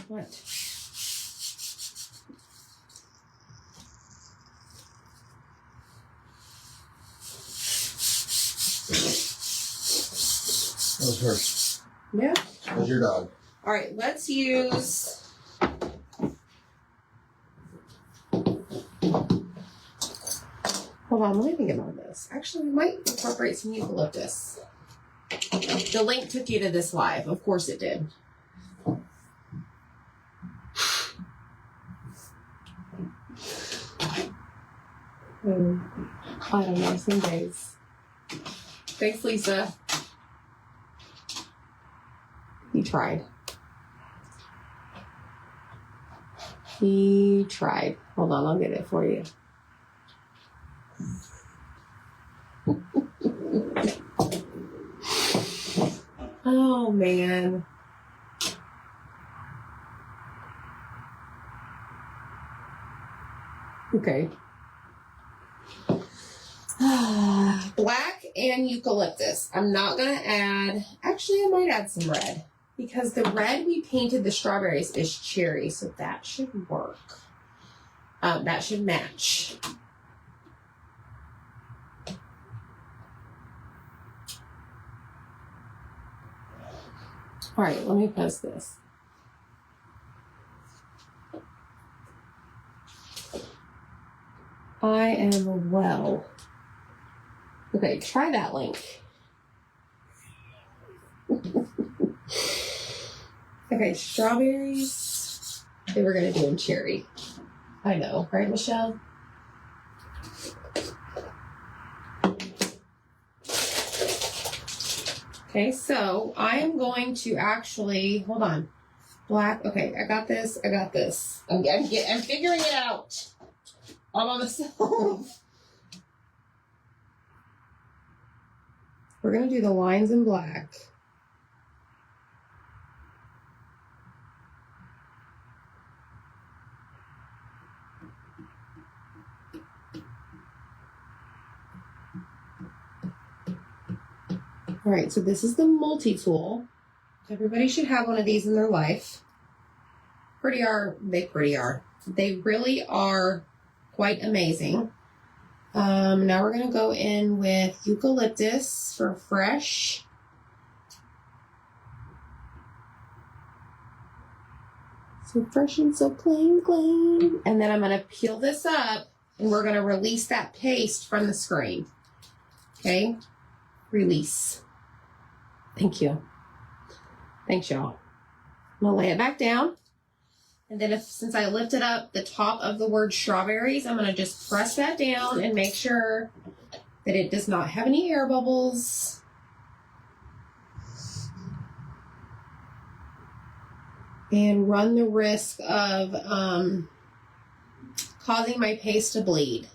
What? That was hers. Yeah. That was your dog. All right, let's use... Hold on, let me think about this. Actually, we might incorporate some eucalyptus. The link took you to this live. Of course it did. I don't know, some days. Thanks, Lisa. He tried. He tried. Hold on, I'll get it for you. Oh, man. Okay. Black and eucalyptus. I'm not going to add... Actually, I might add some red. Because the red we painted the strawberries is cherry. So that should work. That should match. All right, let me post this. I am well. Okay, try that link. Okay, strawberries. They were going to do them cherry. I know, right, Michelle? Okay, so I am going to actually, hold on. Black, okay, I got this, I got this. I'm figuring it out all by myself. We're going to do the lines in black. All right, so this is the multi-tool. Everybody should have one of these in their life. They really are quite amazing. Now we're going to go in with eucalyptus for fresh. So fresh and so clean, clean. And then I'm going to peel this up and we're going to release that paste from the screen. Okay? Release. Thank you. Thanks, y'all. I'm going to lay it back down. And then since I lifted up the top of the word strawberries, I'm going to just press that down and make sure that it does not have any air bubbles. And run the risk of causing my paste to bleed.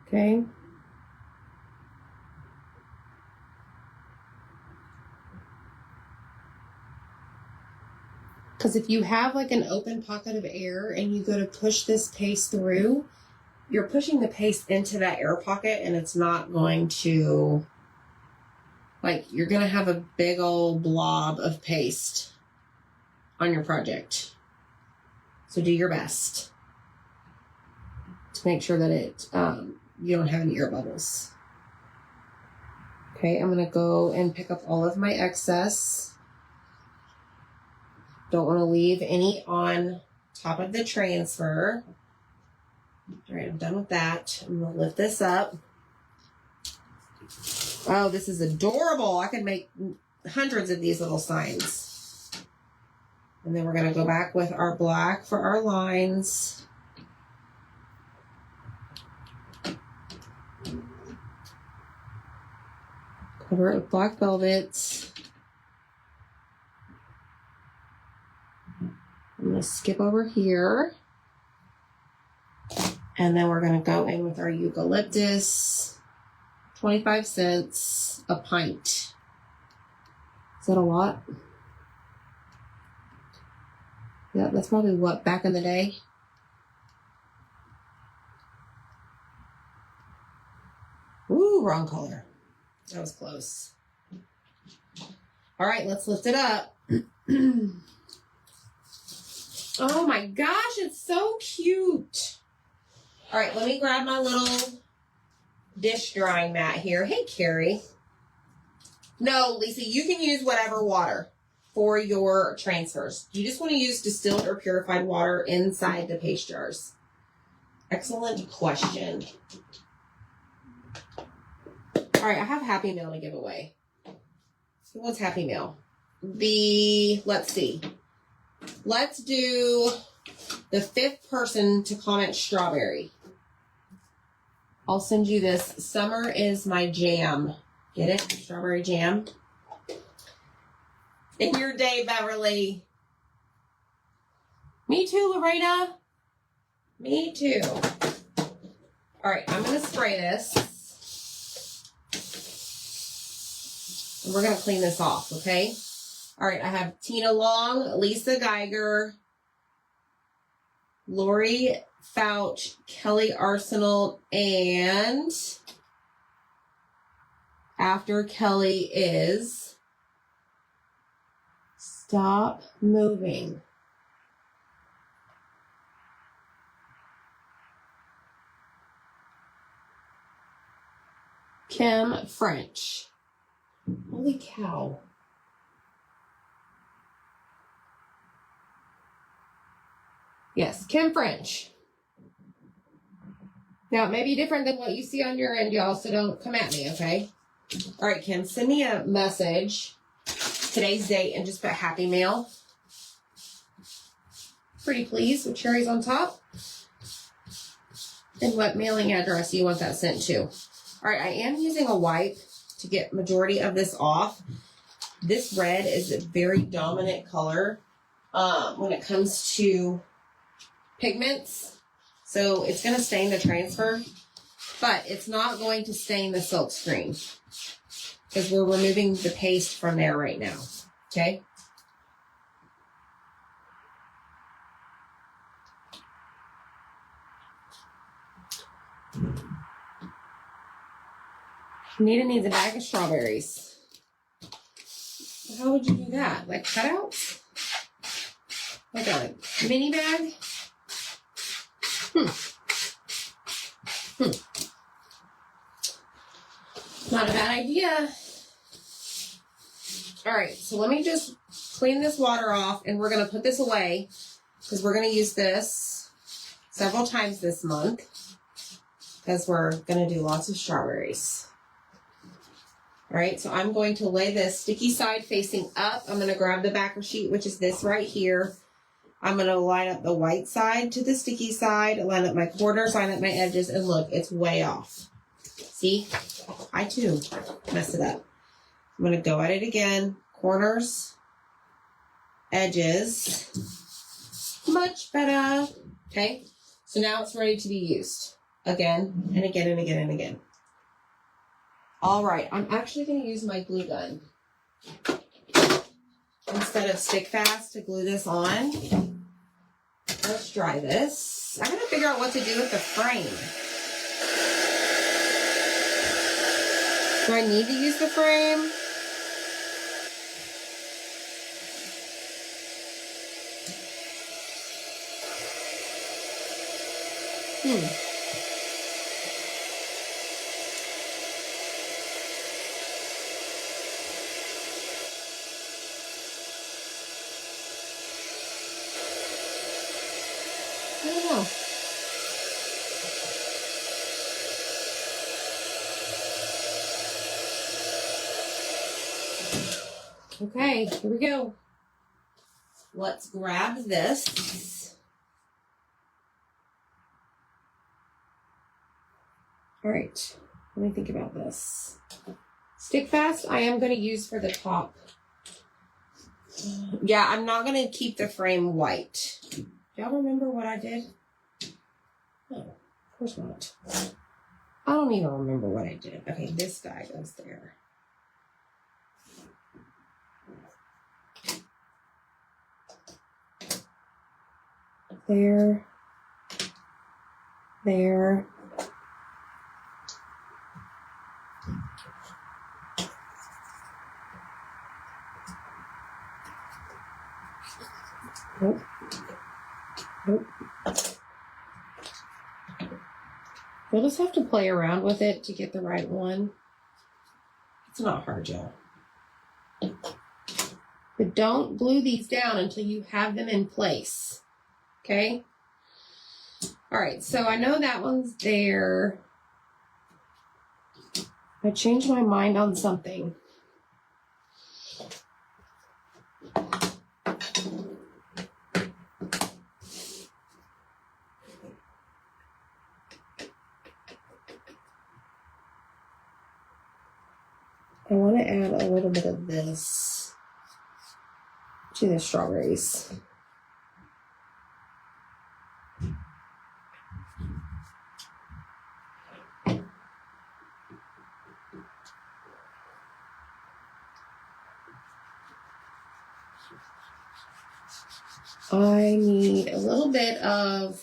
Okay? Because if you have like an open pocket of air and you go to push this paste through, you're pushing the paste into that air pocket and it's not going to, like, you're going to have a big old blob of paste on your project. So do your best to make sure that it, you don't have any air bubbles. Okay, I'm going to go and pick up all of my excess. Don't want to leave any on top of the transfer. All right, I'm done with that. I'm going to lift this up. Oh, this is adorable. I could make hundreds of these little signs. And then we're going to go back with our black for our lines. Cover it with black velvet. I'm going to skip over here. And then we're going to go in with our eucalyptus. 25 cents a pint. Is that a lot? Yeah, that's probably what, back in the day? Ooh, wrong color. That was close. All right, let's lift it up. Oh my gosh, it's so cute. All right, let me grab my little dish drying mat here. Hey, Carrie. No, Lisa, you can use whatever water for your transfers. You just want to use distilled or purified water inside the paste jars. Excellent question. All right, I have Happy Meal to give away. Who wants Happy Meal? Let's see. Let's do the 5th person to comment strawberry. I'll send you this. Summer is my jam. Get it? Strawberry jam. In your day, Beverly. Me too, Lorena. Me too. All right, I'm going to spray this. And we're going to clean this off, okay? All right, I have Tina Long, Lisa Geiger, Lori Fouch, Kelly Arsenal, and after Kelly is Stop Moving. Kim French. Holy cow. Yes, Kim French. Now, it may be different than what you see on your end, y'all, so don't come at me, okay? All right, Kim, send me a message, today's date, and just put Happy Mail. Pretty please, with cherries on top. And what mailing address you want that sent to. All right, I am using a wipe to get majority of this off. This red is a very dominant color when it comes to pigments. So it's going to stain the transfer, but it's not going to stain the silk screen because we're removing the paste from there right now. Okay. Nita needs a bag of strawberries. How would you do that? Like cutouts? Like a mini bag? Not a bad idea. All right, so let me just clean this water off, and we're going to put this away because we're going to use this several times this month because we're going to do lots of strawberries. All right, so I'm going to lay this sticky side facing up. I'm going to grab the backer sheet, which is this right here. I'm going to line up the white side to the sticky side, line up my corners, line up my edges, and look, it's way off. See? I, too, messed it up. I'm going to go at it again. Corners, edges. Much better. Okay? So now it's ready to be used. Again, and again, and again, and again. All right, I'm actually going to use my glue gun instead of stick fast to glue this on. Let's dry this. I gotta figure out what to do with the frame. Do I need to use the frame? I don't know. Okay, here we go. Let's grab this. All right, let me think about this. Stick fast, I am going to use for the top. Yeah, I'm not going to keep the frame white. Y'all remember what I did? No, of course not. I don't even remember what I did. Okay, this guy goes there. There. There. Nope. Nope. You'll just have to play around with it to get the right one. It's not hard, y'all. But don't glue these down until you have them in place. Okay? All right, so I know that one's there. I changed my mind on something. I want to add a little bit of this to the strawberries. I need a little bit of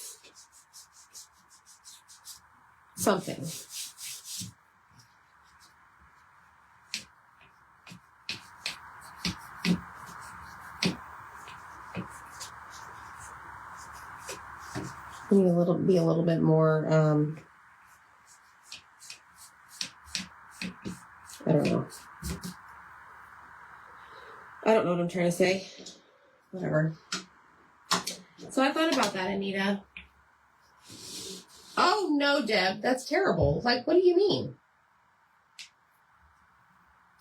something. I need be a little bit more, I don't know. I don't know what I'm trying to say. Whatever. So I thought about that, Anita. Oh, no, Deb, that's terrible. Like, what do you mean?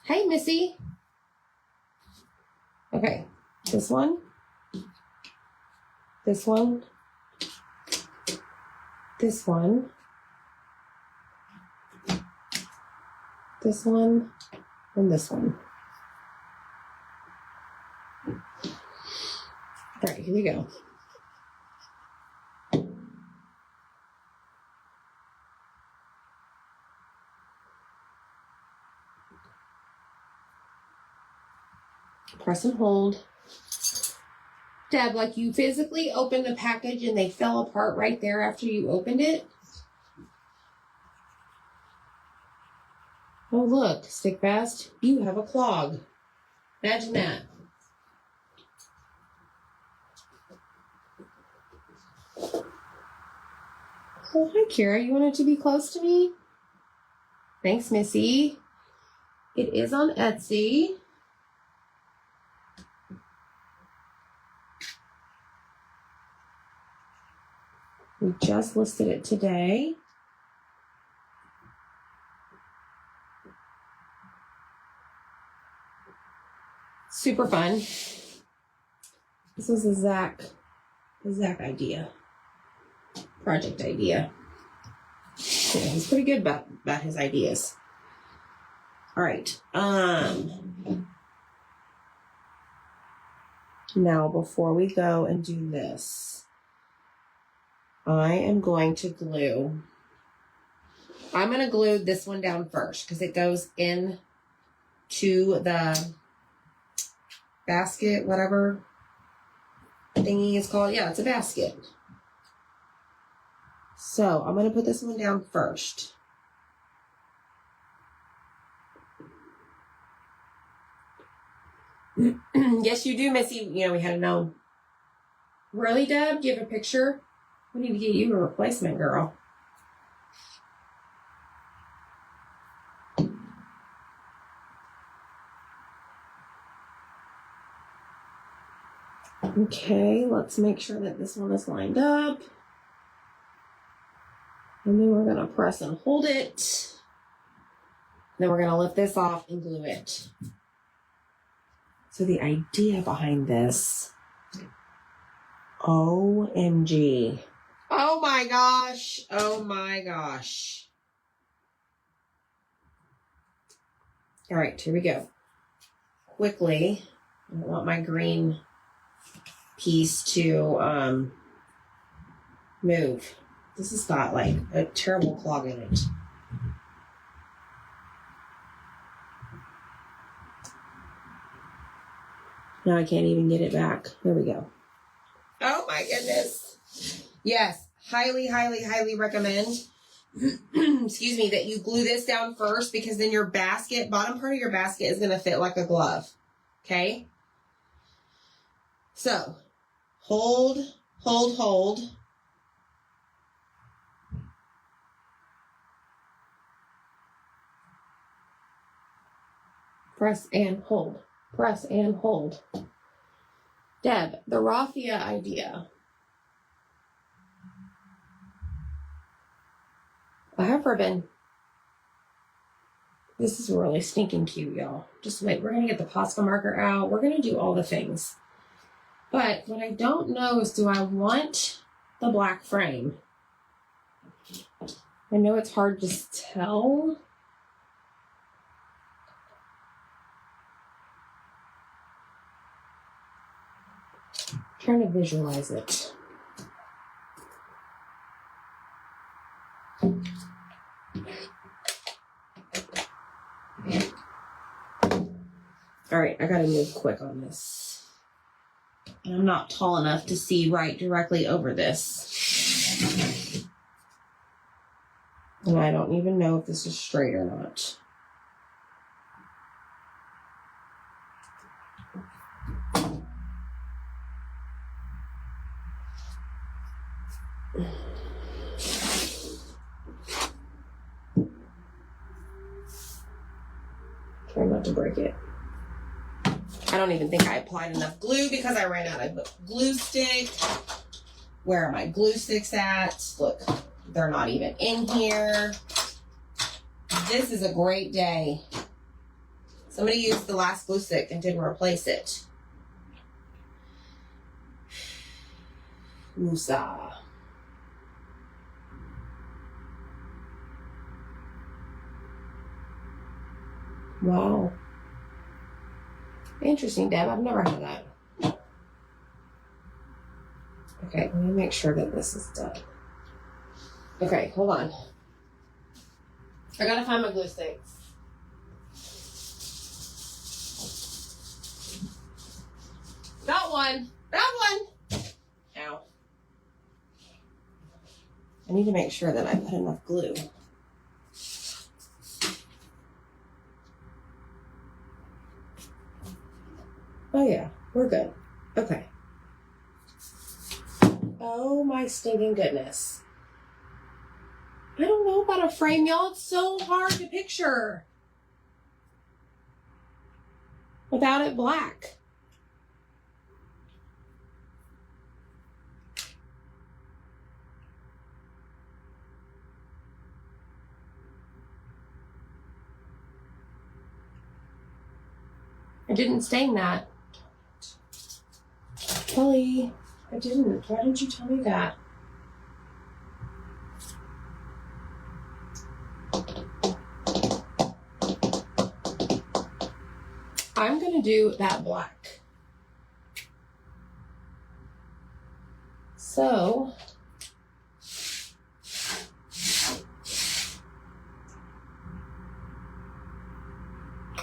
Hey, Missy. Okay, this one. This one. This one. This one. And this one. All right, here we go. Press and hold. Deb, like you physically opened the package and they fell apart right there after you opened it? Oh, look, stick fast. You have a clog. Imagine that. Oh, hi, Kira. You wanted to be close to me? Thanks, Missy. It is on Etsy. We just listed it today. Super fun. This was a Zach idea. Project idea. Yeah, he's pretty good about his ideas. All right. Now, before we go and do this, I am going to glue. I'm going to glue this one down first because it goes in to the basket, whatever thingy is called. Yeah, it's a basket. So I'm going to put this one down first. Yes, you do, Missy. You know, we had to know. Really, Deb? Do you have a picture? We need to get you a replacement, girl. Okay, let's make sure that this one is lined up. And then we're going to press and hold it. Then we're going to lift this off and glue it. So the idea behind this, OMG. Oh my gosh. Oh my gosh. All right, here we go. Quickly, I don't want my green piece to move. This has got like a terrible clog in it. Now I can't even get it back. There we go. Oh my goodness. Yes, highly, highly, highly recommend, excuse me, that you glue this down first, because then your basket, bottom part of your basket is going to fit like a glove. Okay? So, hold, hold, hold. Press and hold. Press and hold. Deb, the raffia idea. I have ribbon. This is really stinking cute, y'all. Just wait. We're going to get the Posca marker out. We're going to do all the things. But what I don't know is, do I want the black frame? I know it's hard to tell. I'm trying to visualize it. All right, I gotta move quick on this. And I'm not tall enough to see right directly over this. And I don't even know if this is straight or not. Try not to break it. I don't even think I applied enough glue because I ran out of glue stick. Where are my glue sticks at? Look, they're not even in here. This is a great day. Somebody used the last glue stick and didn't replace it. Woosah. Wow. Interesting, Deb. I've never had that. Okay, let me make sure that this is done. Okay, hold on. I gotta find my glue sticks. Got one. Got one. Ow. I need to make sure that I put enough glue. Oh yeah, we're good. Okay. Oh my stinking goodness. I don't know about a frame, y'all. It's so hard to picture without it black. I didn't stain that. Kelly, I didn't. Why didn't you tell me that? I'm going to do that black. So,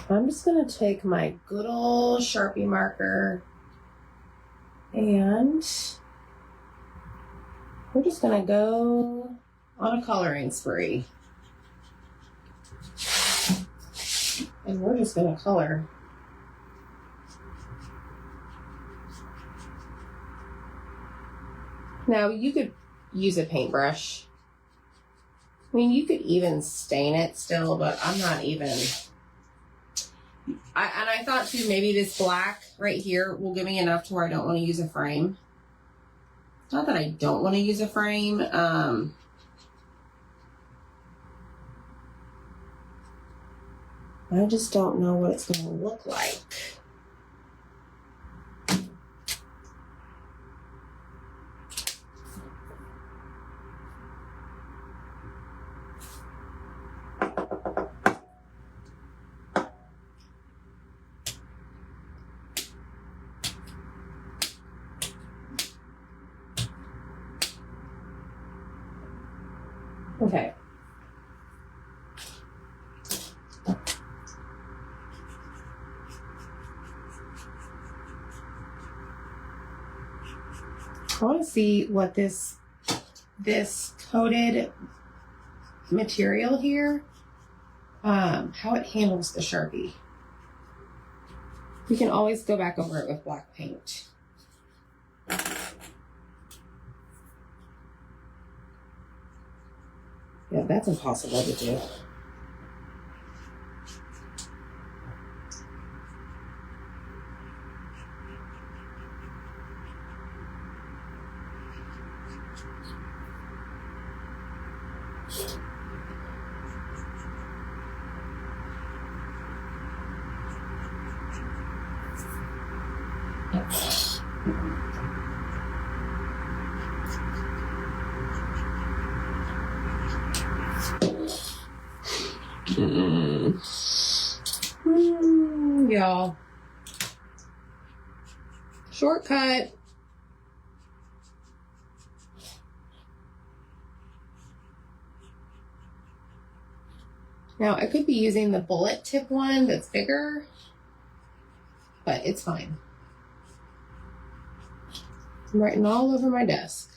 I'm just going to take my good old Sharpie marker and we're just going to go on a coloring spree. And we're just going to color. Now, you could use a paintbrush. I mean, you could even stain it still, but I'm not even. And I thought too, maybe this black right here will give me enough to where I don't want to use a frame. It's not that I don't want to use a frame. I just don't know what it's going to look like. Okay. I want to see what this coated material here, how it handles the Sharpie. We can always go back over it with black paint. Yeah, that's impossible to do. Y'all. Shortcut. Now, I could be using the bullet tip one that's bigger, but it's fine. I'm writing all over my desk.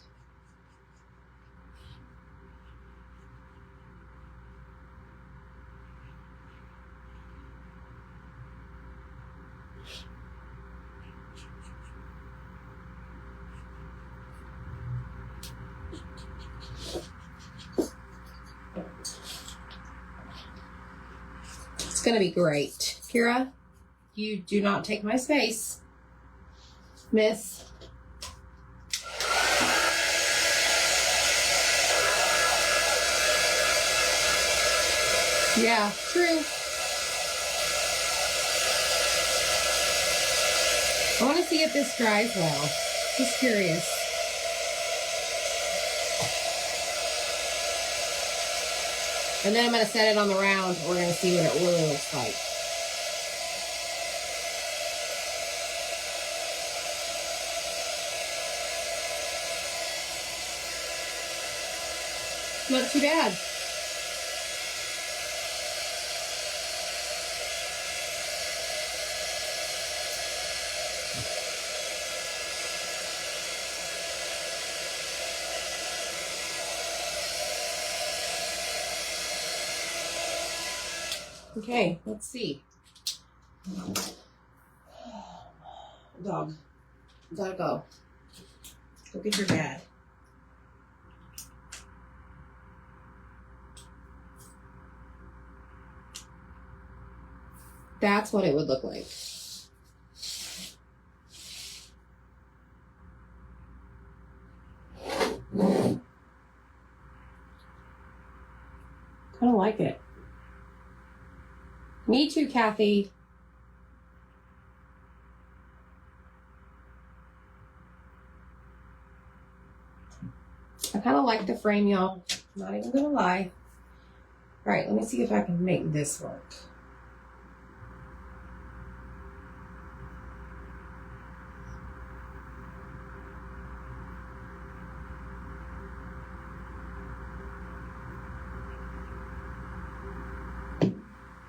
It's gonna be great. Kira, you do not take my space, miss. Yeah, true. I want to see if this dries well. Just curious. And then I'm going to set it on the round. We're going to see what it really looks like. Not too bad. Okay, let's see. Dog. Gotta go. Go get your dad. That's what it would look like. Kind of like it. Me too, Kathy. I kind of like the frame, y'all. Not even gonna lie. All right, let me see if I can make this work.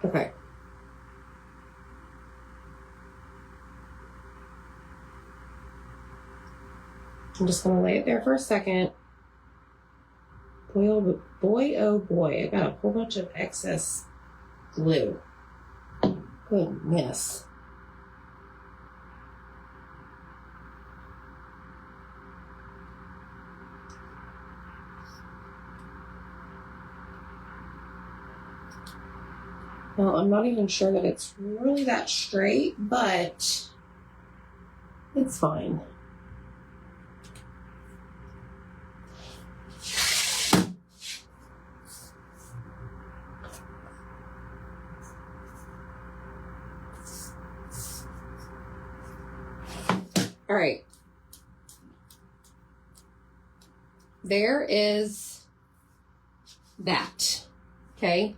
Okay. I'm just going to lay it there for a second. Boy, oh boy, I got a whole bunch of excess glue. Goodness. Well, I'm not even sure that it's really that straight, but it's fine. All right. There is that. Okay.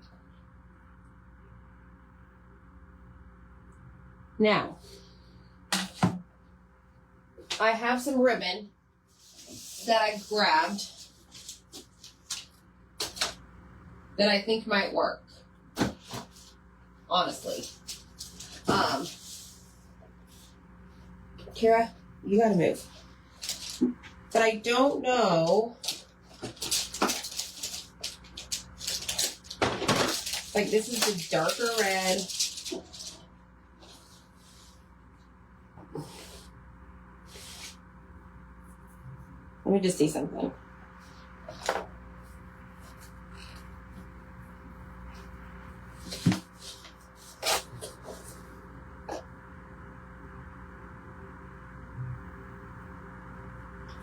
Now, I have some ribbon that I grabbed that I think might work. Honestly. Kira, you gotta move. But I don't know. Like, this is the darker red. Let me just see something.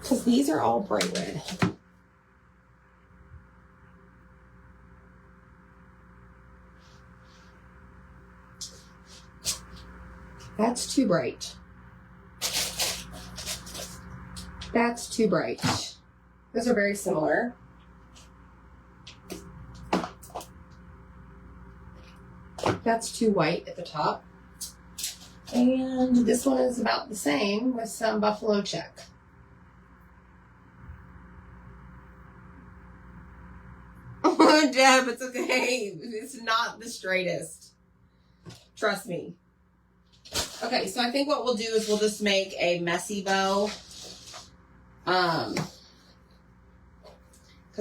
Because these are all bright red. That's too bright. That's too bright. Those are very similar. That's too white at the top. And this one is about the same with some buffalo check. Deb, it's okay. It's not the straightest. Trust me. Okay, so I think what we'll do is we'll just make a messy bow. Because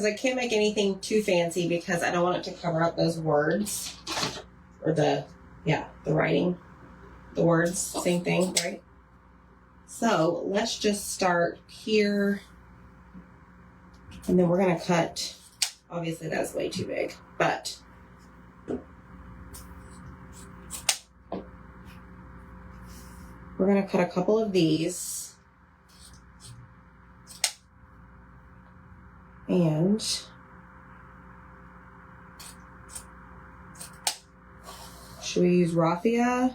I can't make anything too fancy because I don't want it to cover up those words. Or the writing. The words, same thing, right? So let's just start here. And then we're going to cut. Obviously, that's way too big, but we're going to cut a couple of these. And should we use raffia?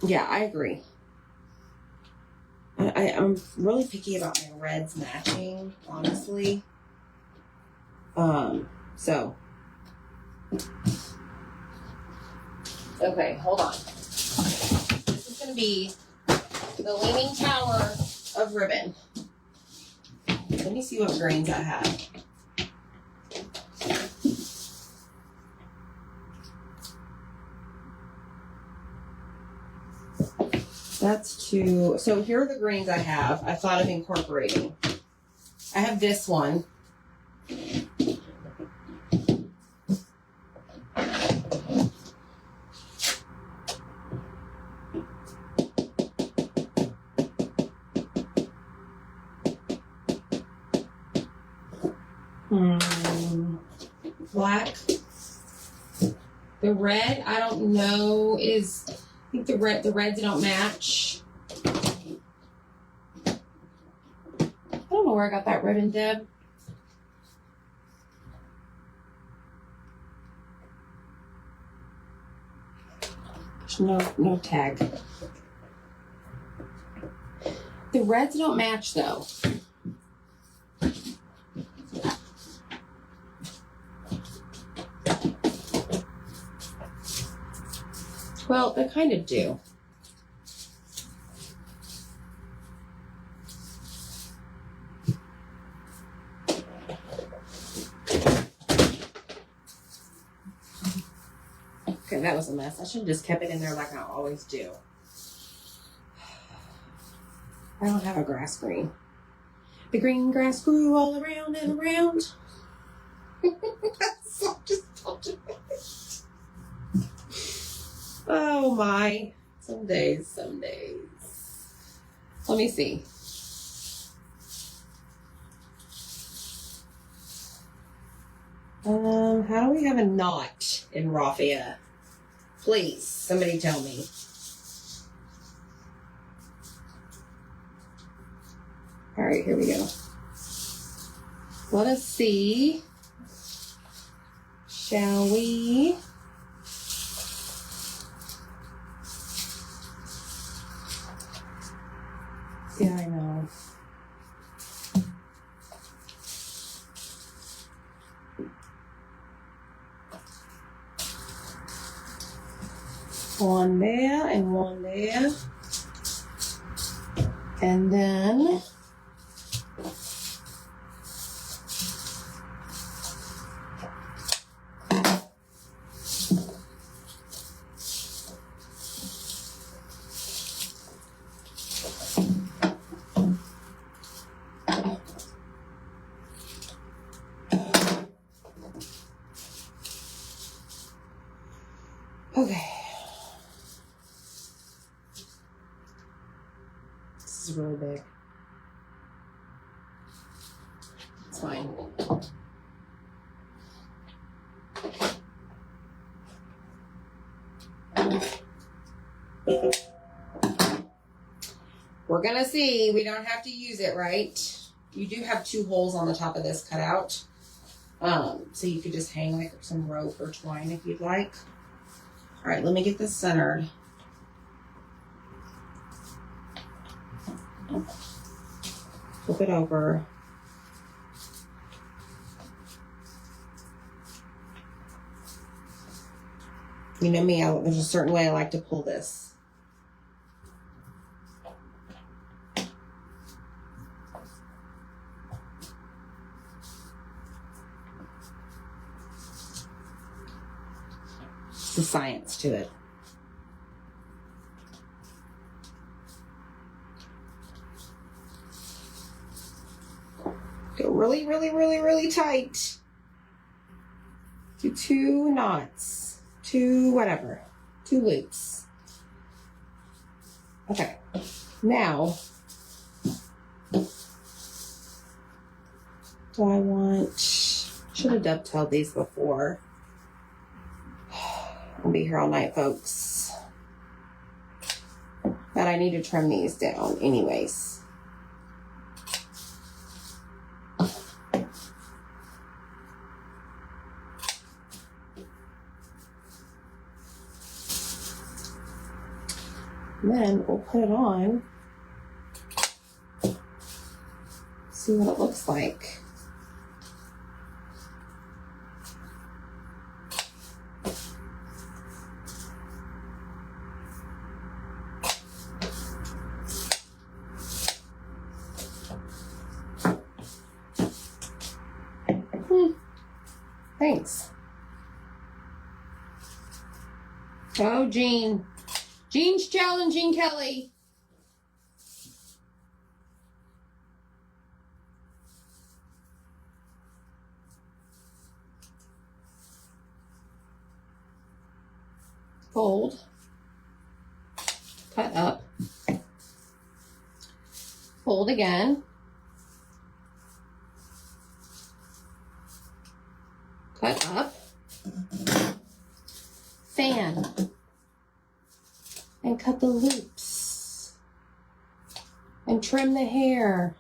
Yeah, I agree. I'm really picky about my reds matching, honestly. So. Okay, hold on. This is going to be the Leaning Tower of ribbon. Let me see what grains I have. That's two. So here are the grains I have. I thought of incorporating. I have this one. Black. The red, I don't know, is, I think the reds don't match. I don't know where I got that ribbon, Deb. There's no tag. The reds don't match though. Well, they kind of do. Okay, that was a mess. I should have just kept it in there like I always do. I don't have a grass green. The green grass grew all around and around. That's so just oh my. Some days. Let me see. How do we have a knot in raffia? Please, somebody tell me. All right, here we go. Let us see. Shall we? Yeah, I know. One there and one there. And then okay. This is really big. It's fine. We're gonna see. We don't have to use it, right? You do have 2 holes on the top of this cutout. So you could just hang like some rope or twine if you'd like. All right, let me get this centered. Flip it over. You know me, there's a certain way I like to pull this. It's a science to it. Go really, really, really, really tight. Do 2 knots. 2 whatever. 2 loops. Okay. Now, do I want... Should have dovetailed these before. I'll be here all night, folks. But I need to trim these down anyways. And then we'll put it on. See what it looks like. Thanks. Oh, Jean. Jean's challenging Kelly. Fold. Cut up. Fold again. Cut up. Fan. And cut the loops. And trim the hair.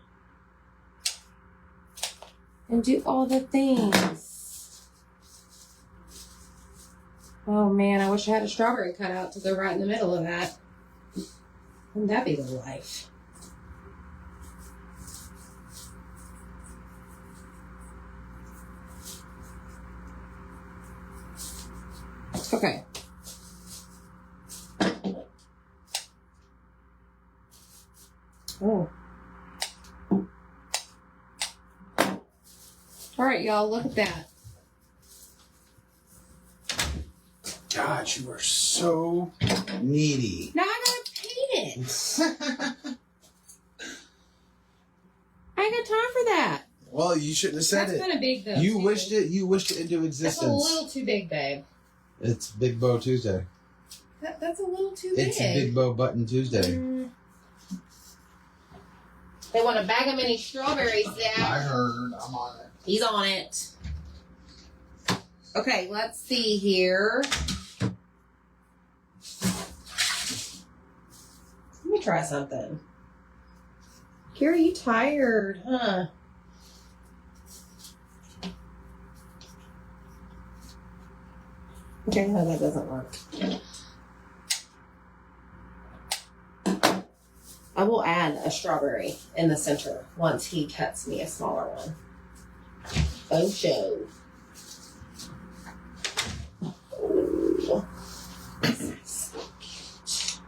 And do all the things. Oh man, I wish I had a strawberry cutout to go right in the middle of that. Wouldn't that be the life? Okay. Oh. All right, y'all, look at that. God, you are so needy. Now I gotta paint it. I got time for that. Well, you shouldn't have said That's it. kind of big, though. You too. wished it. You wished it into That's existence. a little too big, babe. It's Big Bow Tuesday. That's a little too big. It's Big Bow Button Tuesday. They want a bag of mini strawberries, I Zach. heard. I'm on it. He's on it. Okay, let's see here. Let me try something. Kira, you tired, huh? Okay, no, that doesn't work. I will add a strawberry in the center once he cuts me a smaller one. Oh, show. Oh, this is so cute.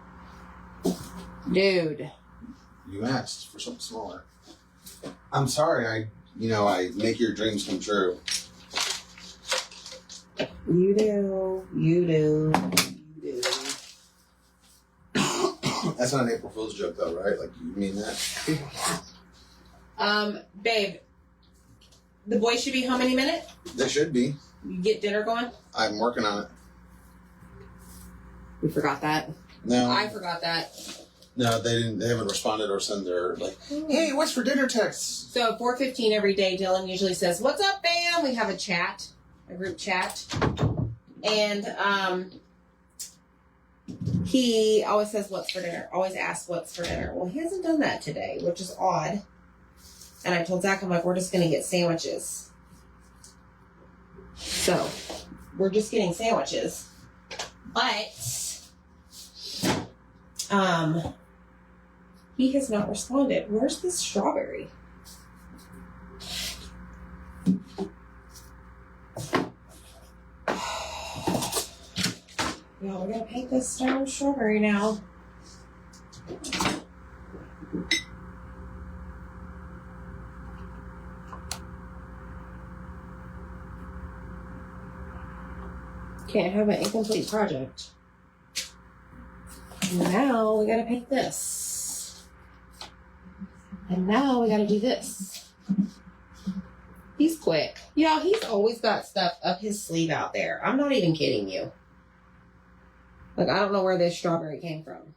Dude. You asked for something smaller. I'm sorry. I make your dreams come true. You do. You do. You do. That's not an April Fool's joke, though, right? Like, you mean that? Babe, the boys should be home any minute. They should be. You get dinner going? I'm working on it. We forgot that. No. I forgot that. No, they didn't. They haven't responded or sent their, like, hey, what's for dinner texts? So at 4:15 every day, Dylan usually says, "What's up, fam?" We have a chat, a group chat. And he always says, "What's for dinner?" Always asks, "What's for dinner?" Well, he hasn't done that today, which is odd. And I told Zach, I'm like, we're just going to get sandwiches. So, we're just getting sandwiches. But, he has not responded. Where's this strawberry? Y'all, we're going to paint this stone strawberry now. Can't have an incomplete project. And now we gotta paint this. And now we gotta do this. He's quick. Yeah, he's always got stuff up his sleeve out there. I'm not even kidding you. Like, I don't know where this strawberry came from.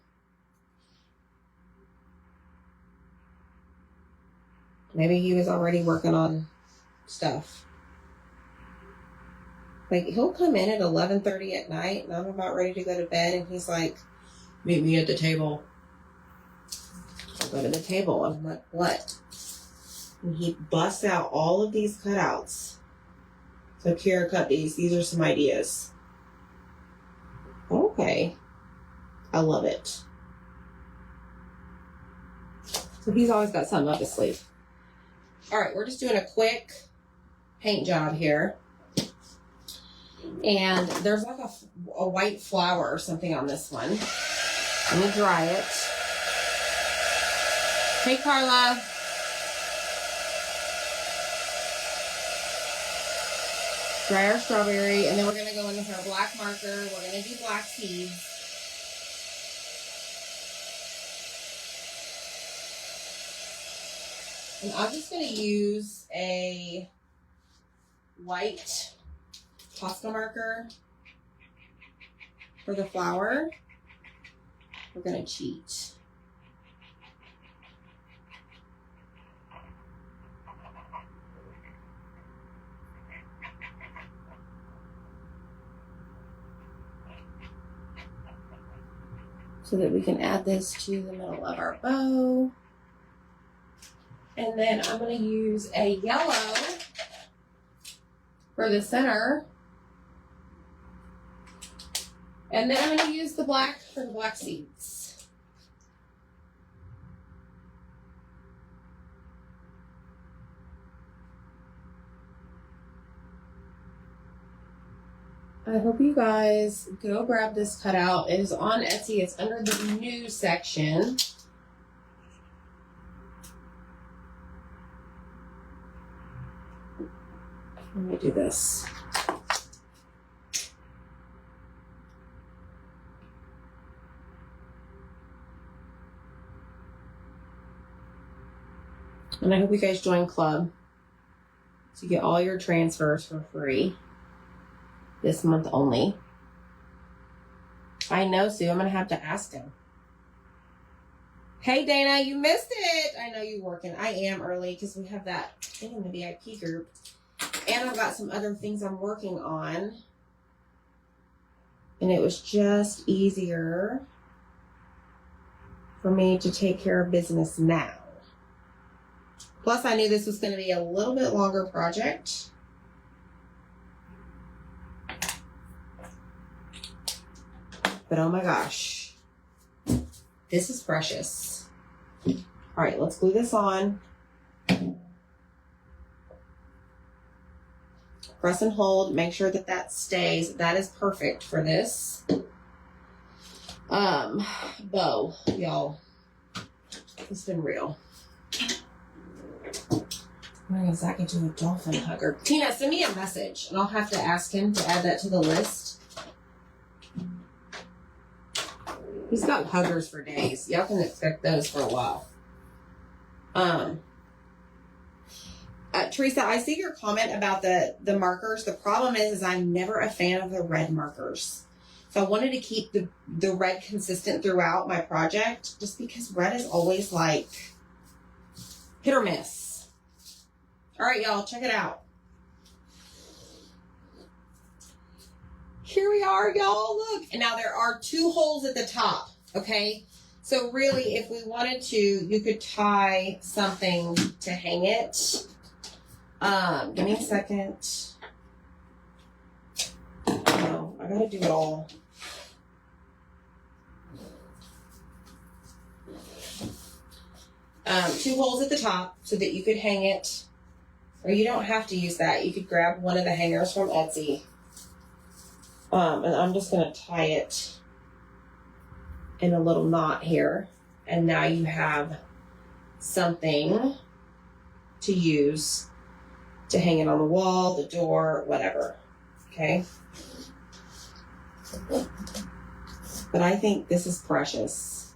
Maybe he was already working on stuff. Like, he'll come in at 11:30 at night, and I'm about ready to go to bed, and he's like, meet me at the table. I'll go to the table. And I'm like, what? And he busts out all of these cutouts. So, Kira, cut these. These are some ideas. Okay. I love it. So, he's always got something up his sleeve. All right, we're just doing a quick paint job here. And there's like a white flower or something on this one. Let me dry it. Hey, Carla. Dry our strawberry, and then we're going to go in with our black marker. We're going to do black seeds. And I'm just going to use a white Posca marker for the flower. We're going to cheat. So that we can add this to the middle of our bow. And then I'm going to use a yellow for the center. And then I'm going to use the black for the black seeds. I hope you guys go grab this cutout. It is on Etsy. It's under the new section. Let me do this. And I hope you guys join Club to get all your transfers for free this month only. I know, Sue. I'm going to have to ask him. Hey, Dana, you missed it. I know you're working. I am early because we have that thing in the VIP group. And I've got some other things I'm working on. And it was just easier for me to take care of business now. Plus, I knew this was going to be a little bit longer project. But oh my gosh, this is precious. All right, let's glue this on. Press and hold, make sure that that stays. That is perfect for this bow, y'all. It's been real. I'm gonna go Zach into a dolphin hugger. Tina, send me a message and I'll have to ask him to add that to the list. He's got huggers for days. Y'all can expect those for a while. Teresa, I see your comment about the markers. The problem is I'm never a fan of the red markers. So I wanted to keep the red consistent throughout my project just because red is always like hit or miss. All right, y'all, check it out. Here we are, y'all, look. And now there are 2 holes at the top, okay? So really, if we wanted to, you could tie something to hang it. Give me a second. No, I gotta do it all. Two holes at the top so that you could hang it, or you don't have to use that. You could grab one of the hangers from Etsy. And I'm just gonna tie it in a little knot here. And now you have something to use to hang it on the wall, the door, whatever. Okay. But I think this is precious.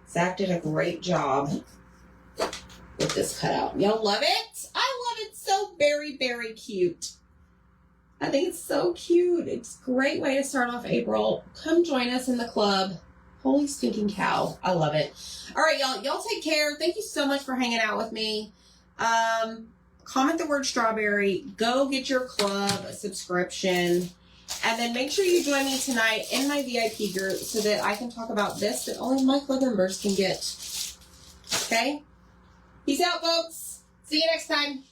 Zach did a great job with this cutout. Y'all love it? I love it. So very, very cute. I think it's so cute. It's a great way to start off April. Come join us in the club. Holy stinking cow. I love it. All right, y'all. Y'all take care. Thank you so much for hanging out with me. Comment the word strawberry. Go get your club subscription. And then make sure you join me tonight in my VIP group so that I can talk about this that only my club members can get. Okay? Peace out, folks. See you next time.